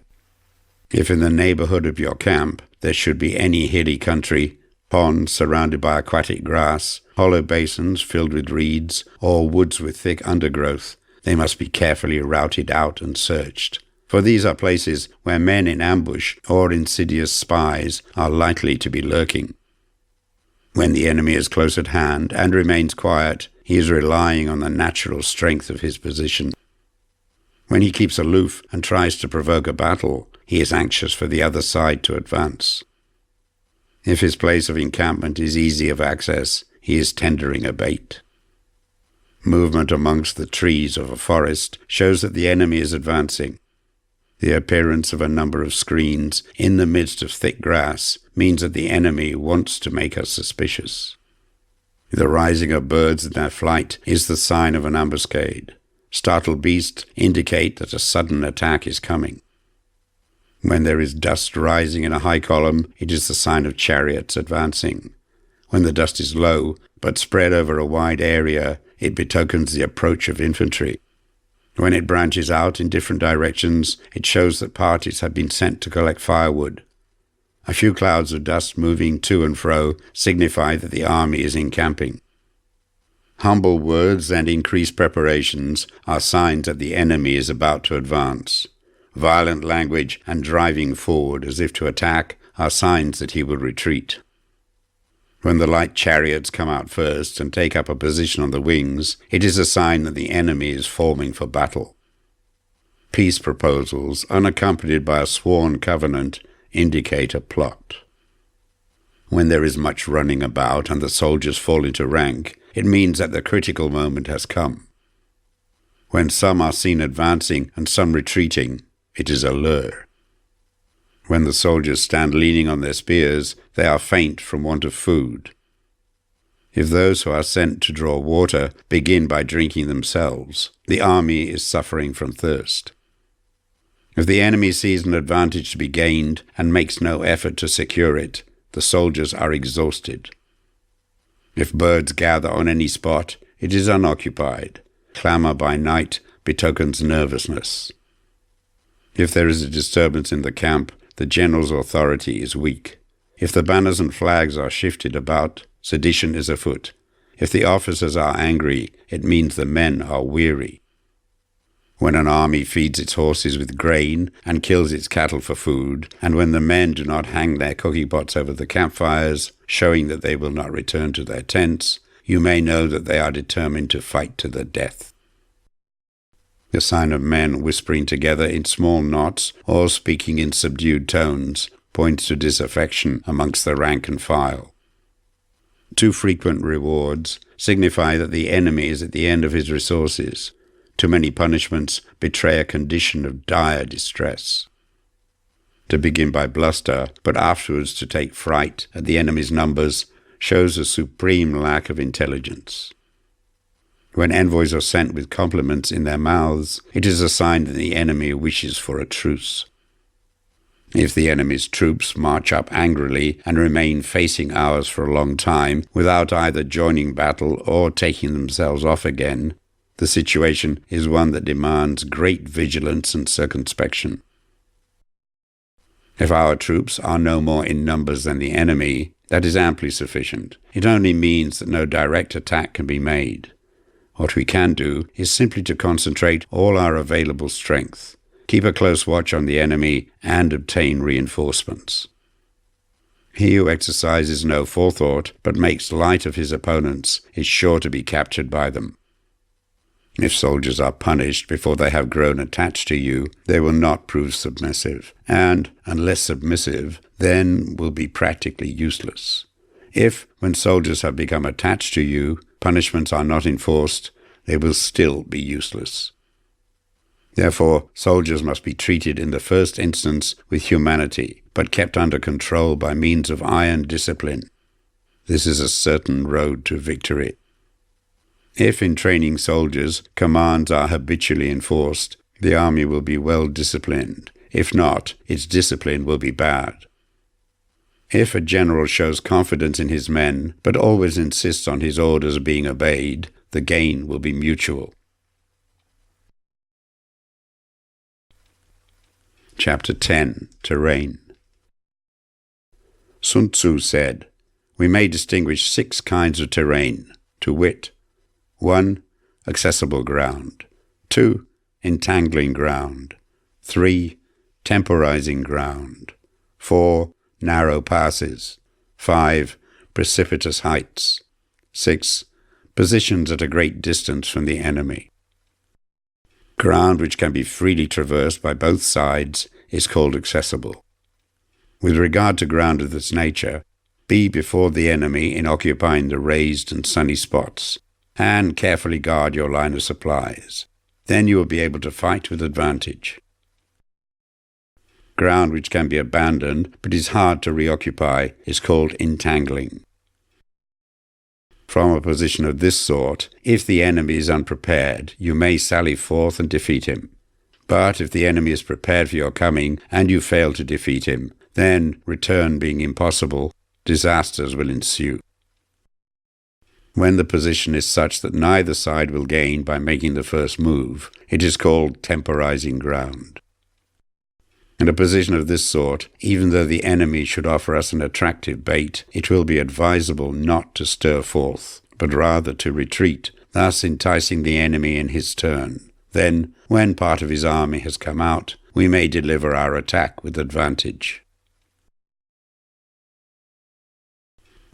If in the neighborhood of your camp there should be any hilly country, Ponds surrounded by aquatic grass, hollow basins filled with reeds, or woods with thick undergrowth, they must be carefully routed out and searched, for these are places where men in ambush or insidious spies are likely to be lurking. When the enemy is close at hand and remains quiet, he is relying on the natural strength of his position. When he keeps aloof and tries to provoke a battle, he is anxious for the other side to advance. If his place of encampment is easy of access, he is tendering a bait. Movement amongst the trees of a forest shows that the enemy is advancing. The appearance of a number of screens in the midst of thick grass means that the enemy wants to make us suspicious. The rising of birds in their flight is the sign of an ambuscade. Startled beasts indicate that a sudden attack is coming. When there is dust rising in a high column, it is the sign of chariots advancing. When the dust is low, but spread over a wide area, it betokens the approach of infantry. When it branches out in different directions, it shows that parties have been sent to collect firewood. A few clouds of dust moving to and fro signify that the army is encamping. Humble words and increased preparations are signs that the enemy is about to advance. Violent language and driving forward as if to attack are signs that he will retreat. When the light chariots come out first and take up a position on the wings, it is a sign that the enemy is forming for battle. Peace proposals, unaccompanied by a sworn covenant, indicate a plot. When there is much running about and the soldiers fall into rank, it means that the critical moment has come. When some are seen advancing and some retreating, it is a lure. When the soldiers stand leaning on their spears, they are faint from want of food. If those who are sent to draw water begin by drinking themselves, the army is suffering from thirst. If the enemy sees an advantage to be gained and makes no effort to secure it, the soldiers are exhausted. If birds gather on any spot, it is unoccupied. Clamor by night betokens nervousness. If there is a disturbance in the camp, the general's authority is weak. If the banners and flags are shifted about, sedition is afoot. If the officers are angry, it means the men are weary. When an army feeds its horses with grain and kills its cattle for food, and when the men do not hang their cooking pots over the campfires, showing that they will not return to their tents, you may know that they are determined to fight to the death. The sign of men whispering together in small knots or speaking in subdued tones points to disaffection amongst the rank and file. Too frequent rewards signify that the enemy is at the end of his resources. Too many punishments betray a condition of dire distress. To begin by bluster, but afterwards to take fright at the enemy's numbers, shows a supreme lack of intelligence. When envoys are sent with compliments in their mouths, it is a sign that the enemy wishes for a truce. If the enemy's troops march up angrily and remain facing ours for a long time without either joining battle or taking themselves off again, the situation is one that demands great vigilance and circumspection. If our troops are no more in numbers than the enemy, that is amply sufficient. It only means that no direct attack can be made. What we can do is simply to concentrate all our available strength, keep a close watch on the enemy, and obtain reinforcements. He who exercises no forethought but makes light of his opponents is sure to be captured by them. If soldiers are punished before they have grown attached to you, they will not prove submissive, and, unless submissive, then will be practically useless. If, when soldiers have become attached to you, punishments are not enforced, they will still be useless. Therefore, soldiers must be treated in the first instance with humanity, but kept under control by means of iron discipline. This is a certain road to victory. If in training soldiers, commands are habitually enforced, the army will be well disciplined. If not, its discipline will be bad. If a general shows confidence in his men, but always insists on his orders being obeyed, the gain will be mutual. Chapter 10. Terrain. Sun Tzu said, we may distinguish 6 kinds of terrain, to wit: 1. Accessible ground. 2. Entangling ground. 3. Temporizing ground. 4. Narrow passes. 5. Precipitous heights. 6. Positions at a great distance from the enemy. Ground which can be freely traversed by both sides is called accessible. With regard to ground of this nature, be before the enemy in occupying the raised and sunny spots, and carefully guard your line of supplies. Then you will be able to fight with advantage. Ground which can be abandoned but is hard to reoccupy is called entangling. From a position of this sort, if the enemy is unprepared, you may sally forth and defeat him. But if the enemy is prepared for your coming, and you fail to defeat him, then, return being impossible, disasters will ensue. When the position is such that neither side will gain by making the first move, it is called temporizing ground. In a position of this sort, even though the enemy should offer us an attractive bait, it will be advisable not to stir forth, but rather to retreat, thus enticing the enemy in his turn. Then, when part of his army has come out, we may deliver our attack with advantage.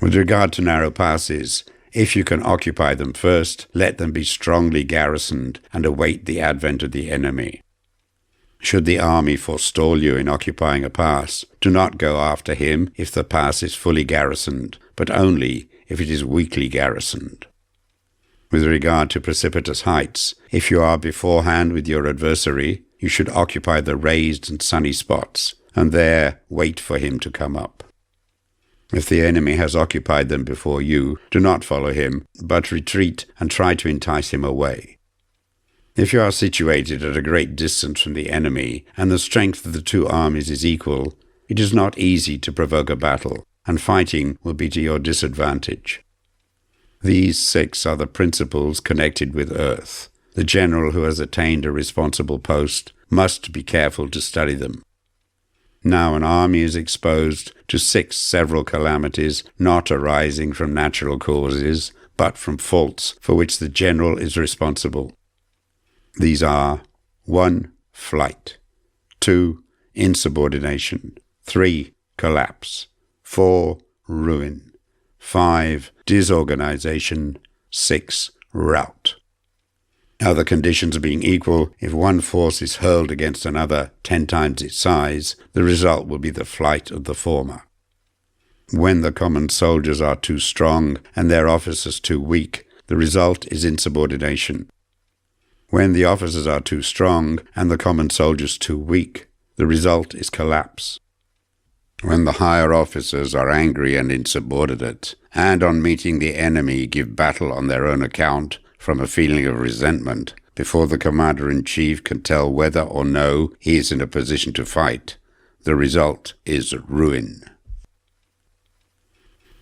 With regard to narrow passes, if you can occupy them first, let them be strongly garrisoned and await the advent of the enemy. Should the army forestall you in occupying a pass, do not go after him if the pass is fully garrisoned, but only if it is weakly garrisoned. With regard to precipitous heights, if you are beforehand with your adversary, you should occupy the raised and sunny spots, and there wait for him to come up. If the enemy has occupied them before you, do not follow him, but retreat and try to entice him away. If you are situated at a great distance from the enemy, and the strength of the 2 armies is equal, it is not easy to provoke a battle, and fighting will be to your disadvantage. These 6 are the principles connected with earth. The general who has attained a responsible post must be careful to study them. Now an army is exposed to 6 several calamities not arising from natural causes, but from faults for which the general is responsible. These are: 1. Flight. 2. Insubordination. 3. Collapse. 4. Ruin. 5. Disorganization. 6. Rout. Other conditions being equal, if one force is hurled against another 10 times its size, the result will be the flight of the former. When the common soldiers are too strong and their officers too weak, the result is insubordination. When the officers are too strong and the common soldiers too weak, the result is collapse. When the higher officers are angry and insubordinate, and on meeting the enemy give battle on their own account from a feeling of resentment, before the commander-in-chief can tell whether or no he is in a position to fight, the result is ruin.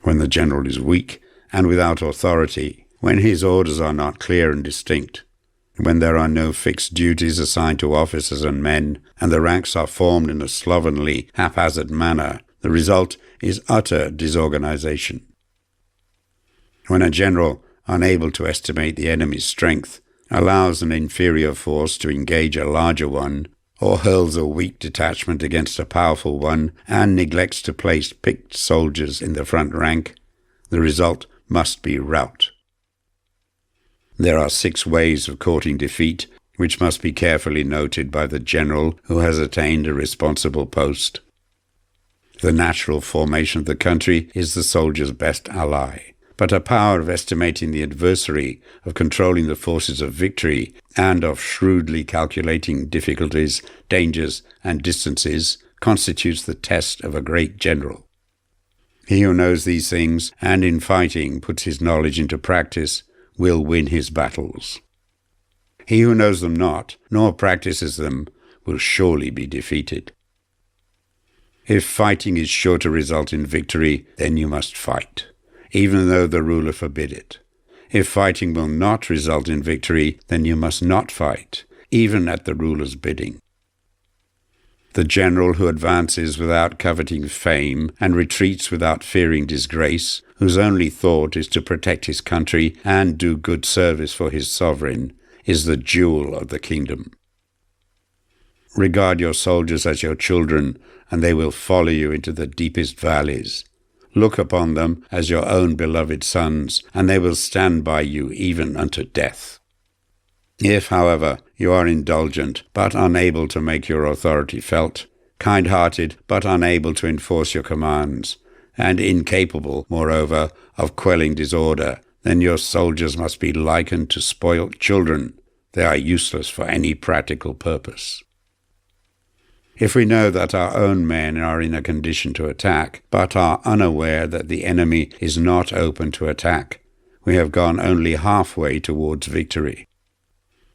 When the general is weak and without authority, when his orders are not clear and distinct, when there are no fixed duties assigned to officers and men, and the ranks are formed in a slovenly, haphazard manner, the result is utter disorganization. When a general, unable to estimate the enemy's strength, allows an inferior force to engage a larger one, or hurls a weak detachment against a powerful one, and neglects to place picked soldiers in the front rank, the result must be rout. There are 6 ways of courting defeat, which must be carefully noted by the general who has attained a responsible post. The natural formation of the country is the soldier's best ally, but a power of estimating the adversary, of controlling the forces of victory, and of shrewdly calculating difficulties, dangers, and distances constitutes the test of a great general. He who knows these things, and in fighting puts his knowledge into practice, will win his battles. He who knows them not, nor practices them, will surely be defeated. If fighting is sure to result in victory, then you must fight, even though the ruler forbid it. If fighting will not result in victory, then you must not fight, even at the ruler's bidding. The general who advances without coveting fame and retreats without fearing disgrace, whose only thought is to protect his country and do good service for his sovereign, is the jewel of the kingdom. Regard your soldiers as your children, and they will follow you into the deepest valleys. Look upon them as your own beloved sons, and they will stand by you even unto death. If, however, you are indulgent, but unable to make your authority felt, kind-hearted, but unable to enforce your commands, and incapable, moreover, of quelling disorder, then your soldiers must be likened to spoilt children. They are useless for any practical purpose. If we know that our own men are in a condition to attack, but are unaware that the enemy is not open to attack, we have gone only halfway towards victory.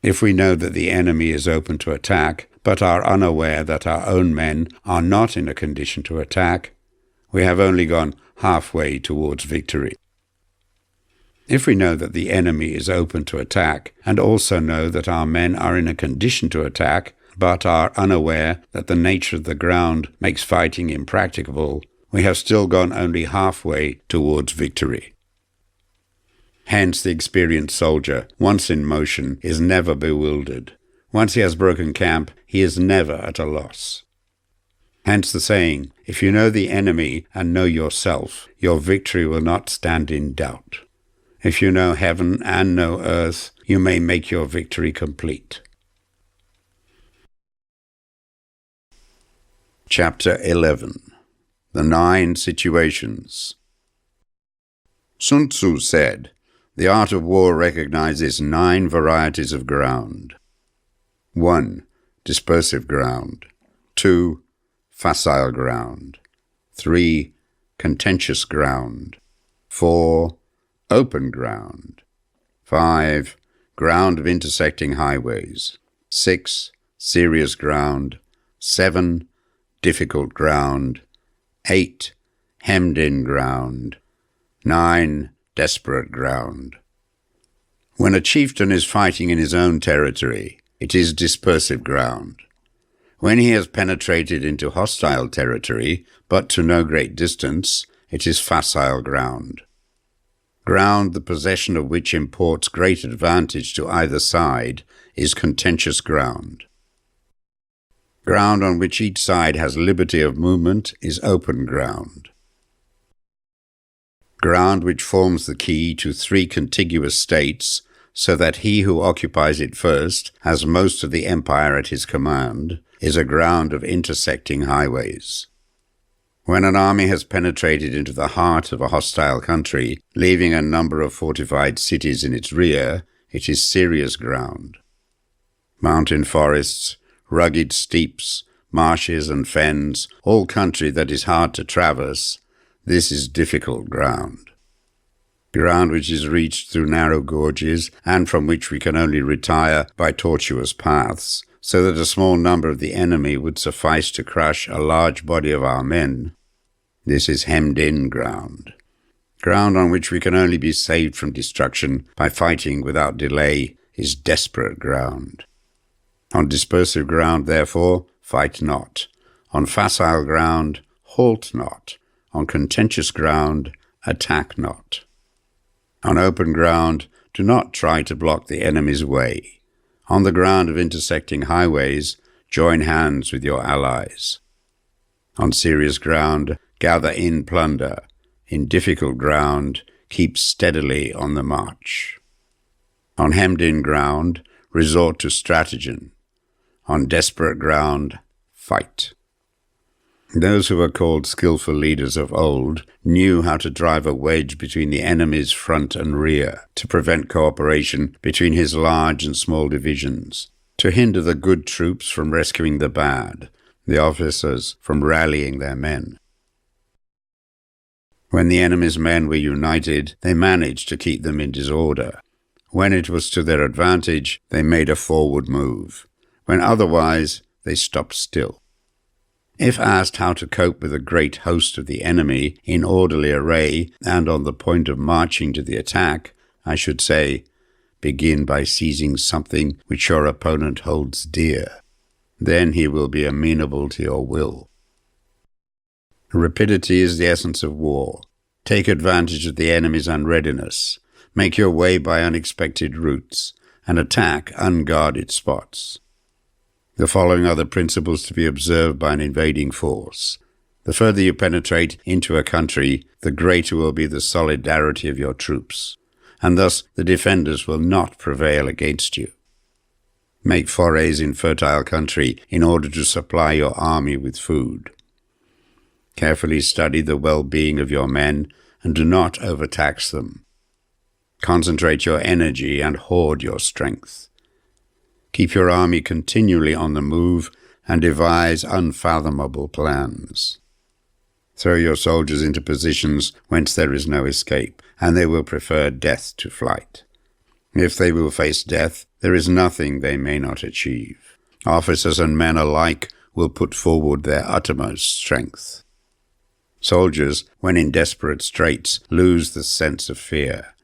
If we know that the enemy is open to attack, but are unaware that our own men are not in a condition to attack, we have only gone halfway towards victory. If we know that the enemy is open to attack, and also know that our men are in a condition to attack, but are unaware that the nature of the ground makes fighting impracticable, we have still gone only halfway towards victory. Hence the experienced soldier, once in motion, is never bewildered. Once he has broken camp, he is never at a loss. Hence the saying, if you know the enemy and know yourself, your victory will not stand in doubt. If you know heaven and know earth, you may make your victory complete. Chapter 11. The 9 Situations. Sun Tzu said, the art of war recognizes 9 varieties of ground. 1. Dispersive ground. 2. Facile ground. 3. Contentious ground. 4. Open ground. 5. Ground of intersecting highways. 6. Serious ground. 7. Difficult ground. 8. Hemmed-in ground. 9. Desperate ground. When a chieftain is fighting in his own territory, it is dispersive ground. When he has penetrated into hostile territory, but to no great distance, it is facile ground. Ground the possession of which imports great advantage to either side is contentious ground. Ground on which each side has liberty of movement is open ground. Ground which forms the key to 3 contiguous states, so that he who occupies it first has most of the empire at his command, is a ground of intersecting highways. When an army has penetrated into the heart of a hostile country, leaving a number of fortified cities in its rear, it is serious ground. Mountain forests, rugged steeps, marshes and fens, all country that is hard to traverse, this is difficult ground. Ground which is reached through narrow gorges, and from which we can only retire by tortuous paths, so that a small number of the enemy would suffice to crush a large body of our men. This is hemmed-in ground. Ground on which we can only be saved from destruction by fighting without delay is desperate ground. On dispersive ground, therefore, fight not. On facile ground, halt not. On contentious ground, attack not. On open ground, do not try to block the enemy's way. On the ground of intersecting highways, join hands with your allies. On serious ground, gather in plunder. In difficult ground, keep steadily on the march. On hemmed-in ground, resort to stratagem. On desperate ground, fight. Those who were called skillful leaders of old knew how to drive a wedge between the enemy's front and rear, to prevent cooperation between his large and small divisions, to hinder the good troops from rescuing the bad, the officers from rallying their men. When the enemy's men were united, they managed to keep them in disorder. When it was to their advantage, they made a forward move. When otherwise, they stopped still. If asked how to cope with a great host of the enemy in orderly array and on the point of marching to the attack, I should say, begin by seizing something which your opponent holds dear. Then he will be amenable to your will. Rapidity is the essence of war. Take advantage of the enemy's unreadiness. Make your way by unexpected routes, and attack unguarded spots. The following are the principles to be observed by an invading force. The further you penetrate into a country, the greater will be the solidarity of your troops, and thus the defenders will not prevail against you. Make forays in fertile country in order to supply your army with food. Carefully study the well-being of your men and do not overtax them. Concentrate your energy and hoard your strength. Keep your army continually on the move and devise unfathomable plans. Throw your soldiers into positions whence there is no escape, and they will prefer death to flight. If they will face death, there is nothing they may not achieve. Officers and men alike will put forward their uttermost strength. Soldiers, when in desperate straits, lose the sense of fear.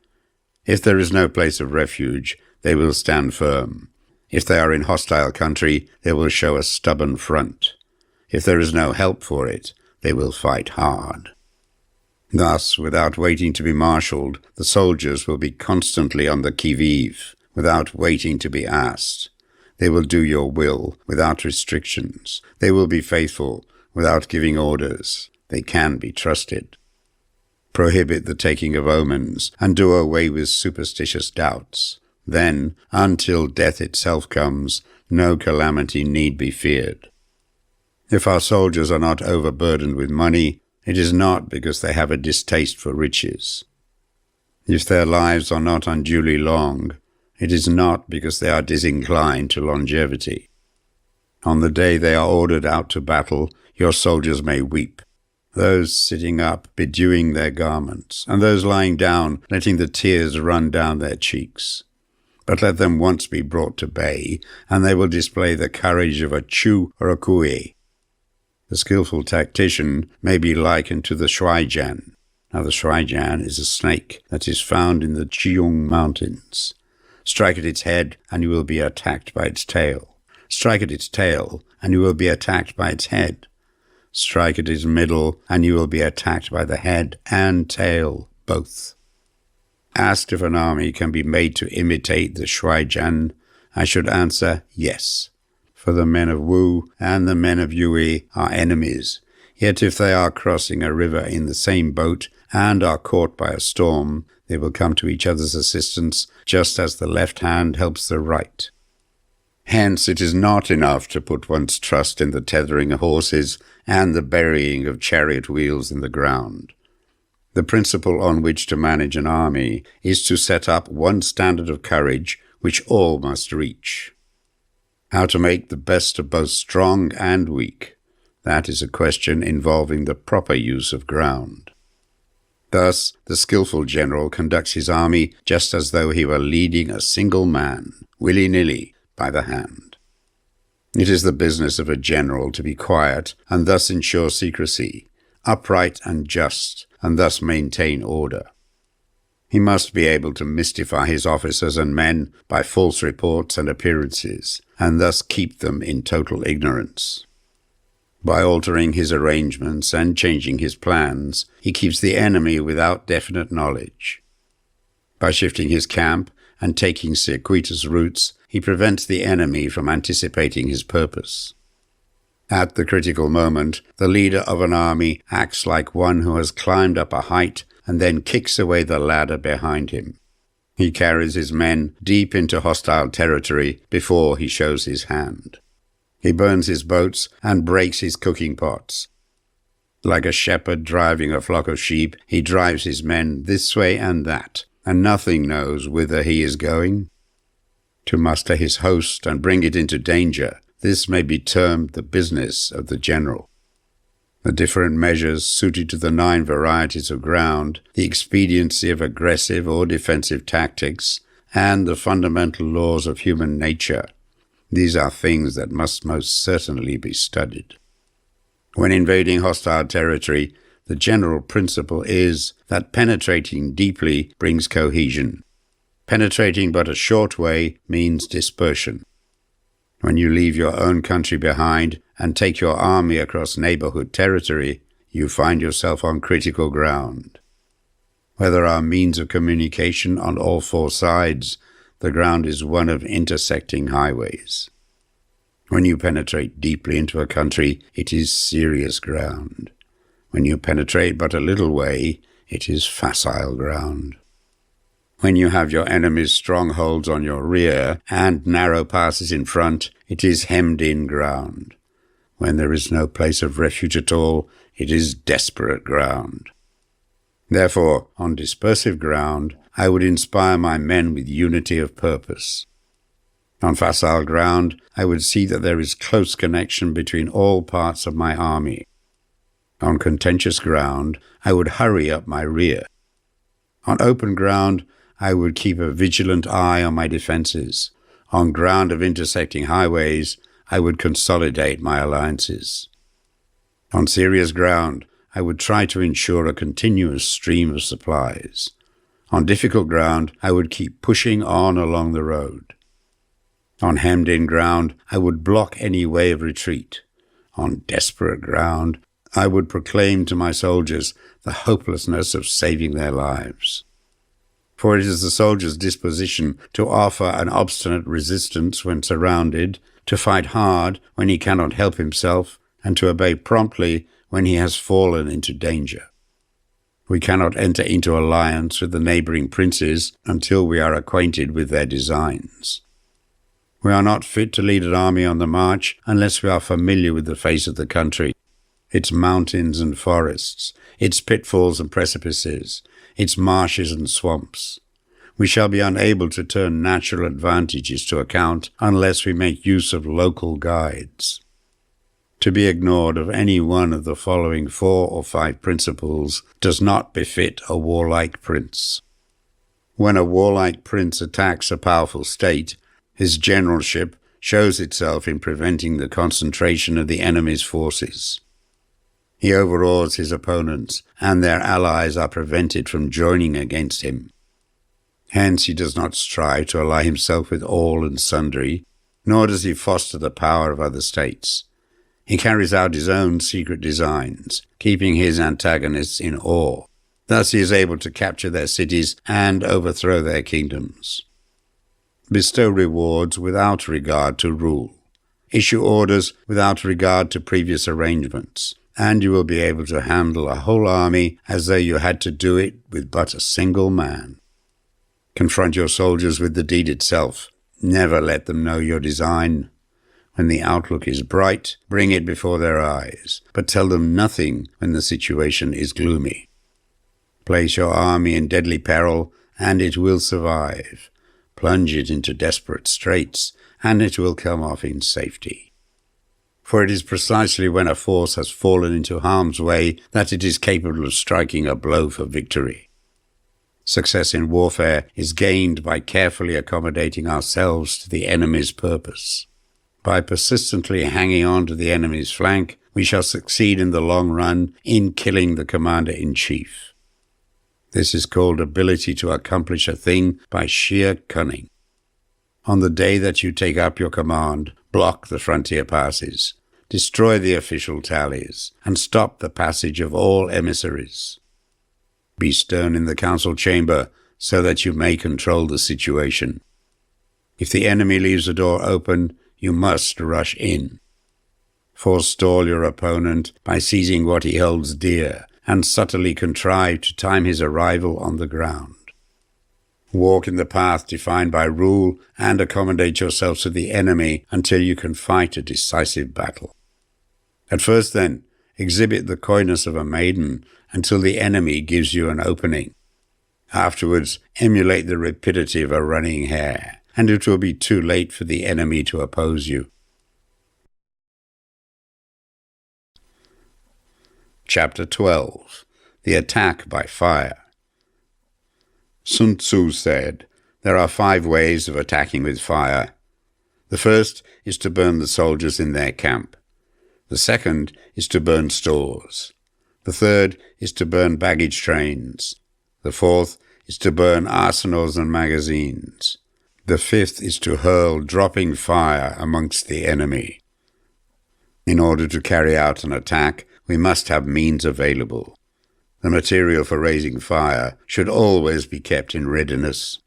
If there is no place of refuge, they will stand firm. If they are in hostile country, they will show a stubborn front. If there is no help for it, they will fight hard. Thus, without waiting to be marshalled, the soldiers will be constantly on the qui-vive, without waiting to be asked. They will do your will without restrictions. They will be faithful without giving orders. They can be trusted. Prohibit the taking of omens, and do away with superstitious doubts. Then, until death itself comes, no calamity need be feared. If our soldiers are not overburdened with money, it is not because they have a distaste for riches. If their lives are not unduly long, it is not because they are disinclined to longevity. On the day they are ordered out to battle, your soldiers may weep, those sitting up bedewing their garments, and those lying down letting the tears run down their cheeks. But let them once be brought to bay, and they will display the courage of a Chu or a Kui. The skillful tactician may be likened to the shuaijian. Now the shuaijian is a snake that is found in the Jiong Mountains. Strike at its head, and you will be attacked by its tail. Strike at its tail, and you will be attacked by its head. Strike at its middle, and you will be attacked by the head and tail, both. Asked if an army can be made to imitate the shuaijian, I should answer yes. For the men of Wu and the men of Yue are enemies. Yet if they are crossing a river in the same boat and are caught by a storm, they will come to each other's assistance, just as the left hand helps the right. Hence it is not enough to put one's trust in the tethering of horses and the burying of chariot wheels in the ground. The principle on which to manage an army is to set up one standard of courage which all must reach. How to make the best of both strong and weak, that is a question involving the proper use of ground. Thus, the skillful general conducts his army just as though he were leading a single man, willy-nilly, by the hand. It is the business of a general to be quiet and thus ensure secrecy, upright and just, and thus maintain order. He must be able to mystify his officers and men by false reports and appearances, and thus keep them in total ignorance. By altering his arrangements and changing his plans, he keeps the enemy without definite knowledge. By shifting his camp and taking circuitous routes, he prevents the enemy from anticipating his purpose. At the critical moment, the leader of an army acts like one who has climbed up a height and then kicks away the ladder behind him. He carries his men deep into hostile territory before he shows his hand. He burns his boats and breaks his cooking pots. Like a shepherd driving a flock of sheep, he drives his men this way and that, and nothing knows whither he is going. To muster his host and bring it into danger, this may be termed the business of the general. The different measures suited to the 9 varieties of ground, the expediency of aggressive or defensive tactics, and the fundamental laws of human nature. These are things that must most certainly be studied. When invading hostile territory, the general principle is that penetrating deeply brings cohesion. Penetrating but a short way means dispersion. When you leave your own country behind and take your army across neighborhood territory, you find yourself on critical ground. Where there are means of communication on all four sides, the ground is one of intersecting highways. When you penetrate deeply into a country, it is serious ground. When you penetrate but a little way, it is facile ground. When you have your enemy's strongholds on your rear and narrow passes in front, it is hemmed-in ground. When there is no place of refuge at all, it is desperate ground. Therefore, on dispersive ground, I would inspire my men with unity of purpose. On facile ground, I would see that there is close connection between all parts of my army. On contentious ground, I would hurry up my rear. On open ground, I would keep a vigilant eye on my defenses. On ground of intersecting highways, I would consolidate my alliances. On serious ground, I would try to ensure a continuous stream of supplies. On difficult ground, I would keep pushing on along the road. On hemmed-in ground, I would block any way of retreat. On desperate ground, I would proclaim to my soldiers the hopelessness of saving their lives. For it is the soldier's disposition to offer an obstinate resistance when surrounded, to fight hard when he cannot help himself, and to obey promptly when he has fallen into danger. We cannot enter into alliance with the neighboring princes until we are acquainted with their designs. We are not fit to lead an army on the march unless we are familiar with the face of the country, its mountains and forests, its pitfalls and precipices, its marshes and swamps. We shall be unable to turn natural advantages to account unless we make use of local guides. To be ignored of any one of the following 4 or 5 principles does not befit a warlike prince. When a warlike prince attacks a powerful state, his generalship shows itself in preventing the concentration of the enemy's forces. He overawes his opponents, and their allies are prevented from joining against him. Hence he does not strive to ally himself with all and sundry, nor does he foster the power of other states. He carries out his own secret designs, keeping his antagonists in awe. Thus he is able to capture their cities and overthrow their kingdoms. Bestow rewards without regard to rule. Issue orders without regard to previous arrangements, and you will be able to handle a whole army as though you had to do it with but a single man. Confront your soldiers with the deed itself. Never let them know your design. When the outlook is bright, bring it before their eyes, but tell them nothing when the situation is gloomy. Place your army in deadly peril, and it will survive. Plunge it into desperate straits, and it will come off in safety. For it is precisely when a force has fallen into harm's way that it is capable of striking a blow for victory. Success in warfare is gained by carefully accommodating ourselves to the enemy's purpose. By persistently hanging on to the enemy's flank, we shall succeed in the long run in killing the commander-in-chief. This is called ability to accomplish a thing by sheer cunning. On the day that you take up your command, block the frontier passes, destroy the official tallies, and stop the passage of all emissaries. Be stern in the council chamber so that you may control the situation. If the enemy leaves the door open, you must rush in. Forestall your opponent by seizing what he holds dear, and subtly contrive to time his arrival on the ground. Walk in the path defined by rule, and accommodate yourselves to the enemy until you can fight a decisive battle. At first, then, exhibit the coyness of a maiden until the enemy gives you an opening. Afterwards, emulate the rapidity of a running hare, and it will be too late for the enemy to oppose you. Chapter 12. The Attack by Fire. Sun Tzu said, "There are 5 ways of attacking with fire. The first is to burn the soldiers in their camp. The second is to burn stores. The third is to burn baggage trains. The fourth is to burn arsenals and magazines. The fifth is to hurl dropping fire amongst the enemy." In order to carry out an attack, we must have means available. The material for raising fire should always be kept in readiness.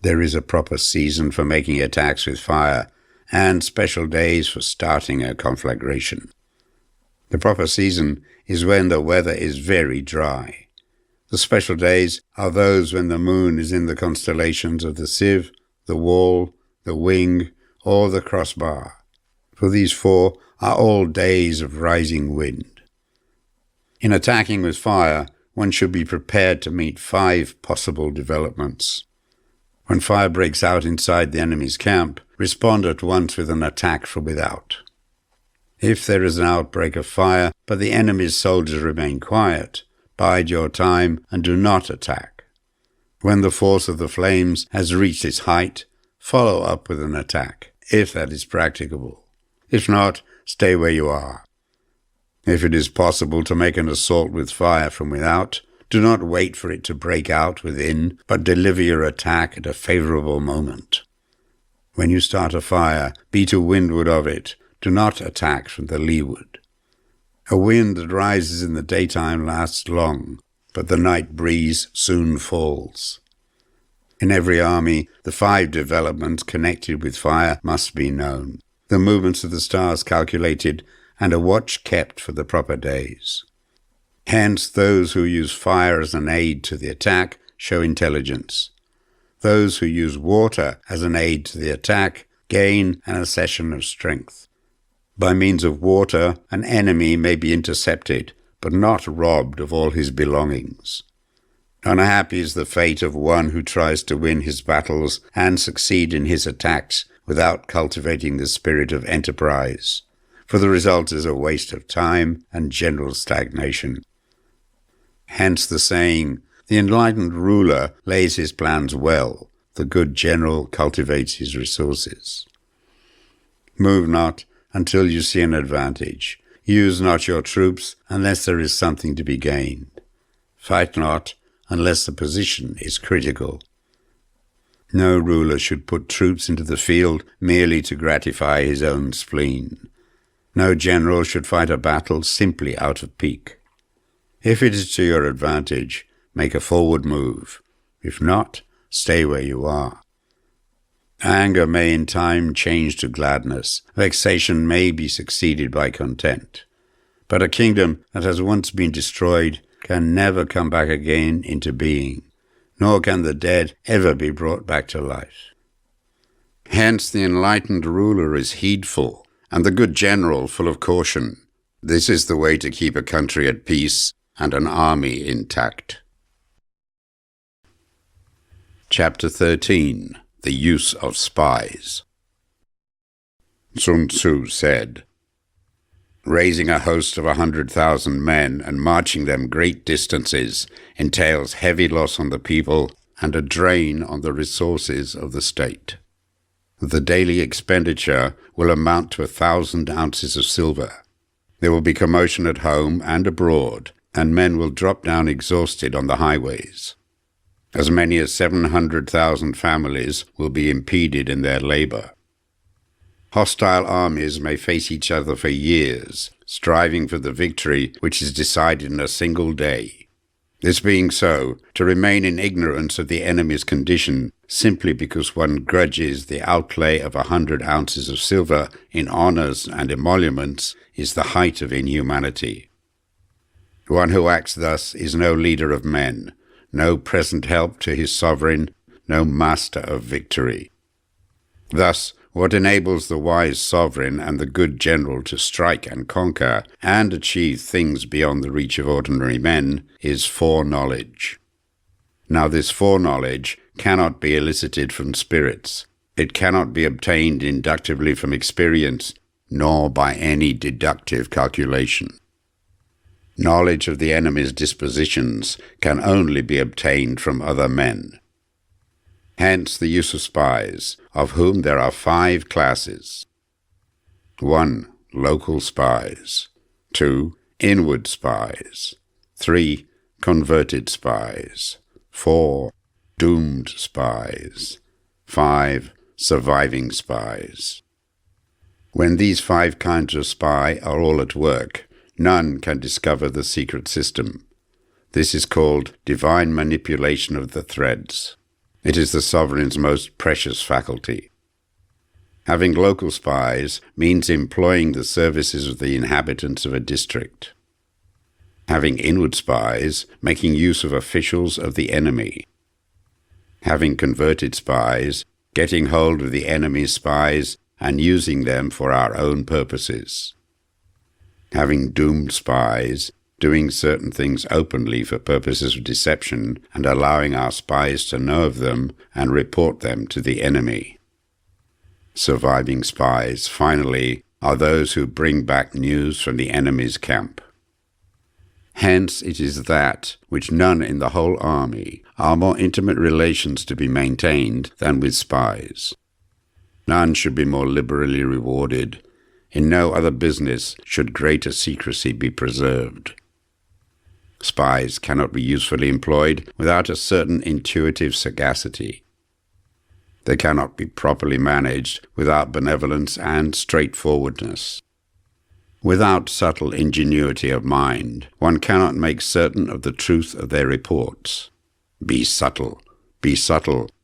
There is a proper season for making attacks with fire, and special days for starting a conflagration. The proper season is when the weather is very dry. The special days are those when the moon is in the constellations of the sieve, the wall, the wing, or the crossbar, for these four are all days of rising wind. In attacking with fire, one should be prepared to meet 5 possible developments. When fire breaks out inside the enemy's camp, respond at once with an attack from without. If there is an outbreak of fire, but the enemy's soldiers remain quiet, bide your time and do not attack. When the force of the flames has reached its height, follow up with an attack, if that is practicable. If not, stay where you are. If it is possible to make an assault with fire from without, do not wait for it to break out within, but deliver your attack at a favorable moment. When you start a fire, be to windward of it. Do not attack from the leeward. A wind that rises in the daytime lasts long, but the night breeze soon falls. In every army, the 5 developments connected with fire must be known, the movements of the stars calculated, and a watch kept for the proper days. Hence, those who use fire as an aid to the attack show intelligence. Those who use water as an aid to the attack gain an accession of strength. By means of water, an enemy may be intercepted, but not robbed of all his belongings. Unhappy is the fate of one who tries to win his battles and succeed in his attacks without cultivating the spirit of enterprise, for the result is a waste of time and general stagnation. Hence the saying, the enlightened ruler lays his plans well, the good general cultivates his resources. Move not until you see an advantage. Use not your troops unless there is something to be gained. Fight not unless the position is critical. No ruler should put troops into the field merely to gratify his own spleen. No general should fight a battle simply out of pique. If it is to your advantage, make a forward move. If not, stay where you are. Anger may in time change to gladness. Vexation may be succeeded by content. But a kingdom that has once been destroyed can never come back again into being, nor can the dead ever be brought back to life. Hence the enlightened ruler is heedful, and the good general full of caution. This is the way to keep a country at peace and an army intact. Chapter 13. The Use of Spies. Sun Tzu said, "Raising a host of 100,000 men and marching them great distances entails heavy loss on the people and a drain on the resources of the state. The daily expenditure will amount to 1,000 ounces of silver. There will be commotion at home and abroad, and men will drop down exhausted on the highways. As many as 700,000 families will be impeded in their labor. Hostile armies may face each other for years, striving for the victory which is decided in a single day. This being so, to remain in ignorance of the enemy's condition simply because one grudges the outlay of 100 ounces of silver in honors and emoluments is the height of inhumanity. One who acts thus is no leader of men, no present help to his sovereign, no master of victory. Thus, what enables the wise sovereign and the good general to strike and conquer and achieve things beyond the reach of ordinary men is foreknowledge. Now this foreknowledge cannot be elicited from spirits. It cannot be obtained inductively from experience, nor by any deductive calculation. Knowledge of the enemy's dispositions can only be obtained from other men. Hence the use of spies, of whom there are 5 classes. 1. Local spies. 2. Inward spies. 3. Converted spies. 4. Doomed spies. 5. Surviving spies. When these 5 kinds of spy are all at work, none can discover the secret system. This is called divine manipulation of the threads. It is the sovereign's most precious faculty. Having local spies means employing the services of the inhabitants of a district. Having inward spies, making use of officials of the enemy. Having converted spies, getting hold of the enemy's spies and using them for our own purposes. Having doomed spies, doing certain things openly for purposes of deception and allowing our spies to know of them and report them to the enemy. Surviving spies, finally, are those who bring back news from the enemy's camp. Hence it is that, which none in the whole army, are more intimate relations to be maintained than with spies. None should be more liberally rewarded. In no other business should greater secrecy be preserved. Spies cannot be usefully employed without a certain intuitive sagacity. They cannot be properly managed without benevolence and straightforwardness. Without subtle ingenuity of mind, one cannot make certain of the truth of their reports. Be subtle,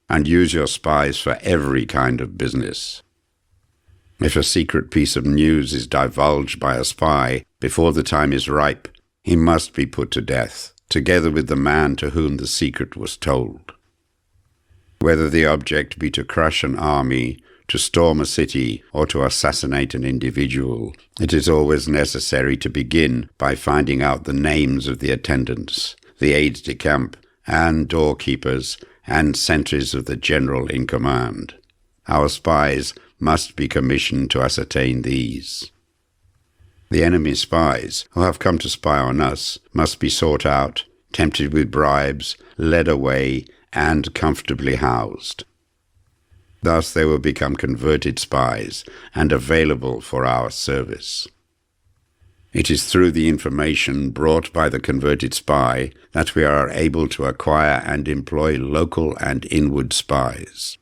and use your spies for every kind of business. If a secret piece of news is divulged by a spy before the time is ripe, he must be put to death, together with the man to whom the secret was told. Whether the object be to crush an army, to storm a city, or to assassinate an individual, it is always necessary to begin by finding out the names of the attendants, the aides-de-camp, and doorkeepers, and sentries of the general in command. Our spies must be commissioned to ascertain these. The enemy's spies, who have come to spy on us, must be sought out, tempted with bribes, led away, and comfortably housed. Thus they will become converted spies and available for our service. It is through the information brought by the converted spy that we are able to acquire and employ local and inward spies.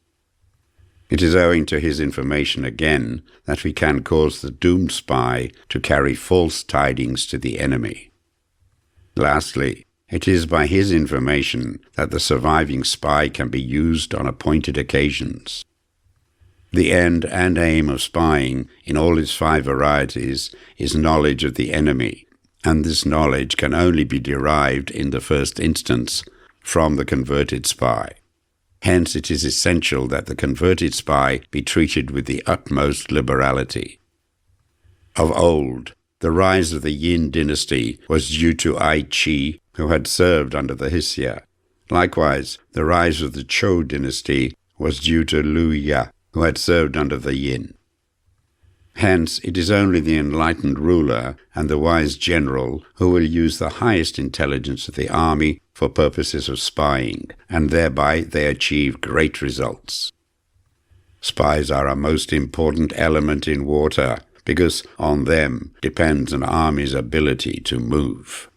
It is owing to his information again that we can cause the doomed spy to carry false tidings to the enemy. Lastly, it is by his information that the surviving spy can be used on appointed occasions. The end and aim of spying, in all its 5 varieties, is knowledge of the enemy, and this knowledge can only be derived in the first instance from the converted spy. Hence it is essential that the converted spy be treated with the utmost liberality. Of old, the rise of the Yin dynasty was due to Ai Chi, who had served under the Hsia. Likewise, the rise of the Zhou dynasty was due to Liu Ya, who had served under the Yin. Hence, it is only the enlightened ruler and the wise general who will use the highest intelligence of the army for purposes of spying, and thereby they achieve great results. Spies are a most important element in warfare, because on them depends an army's ability to move.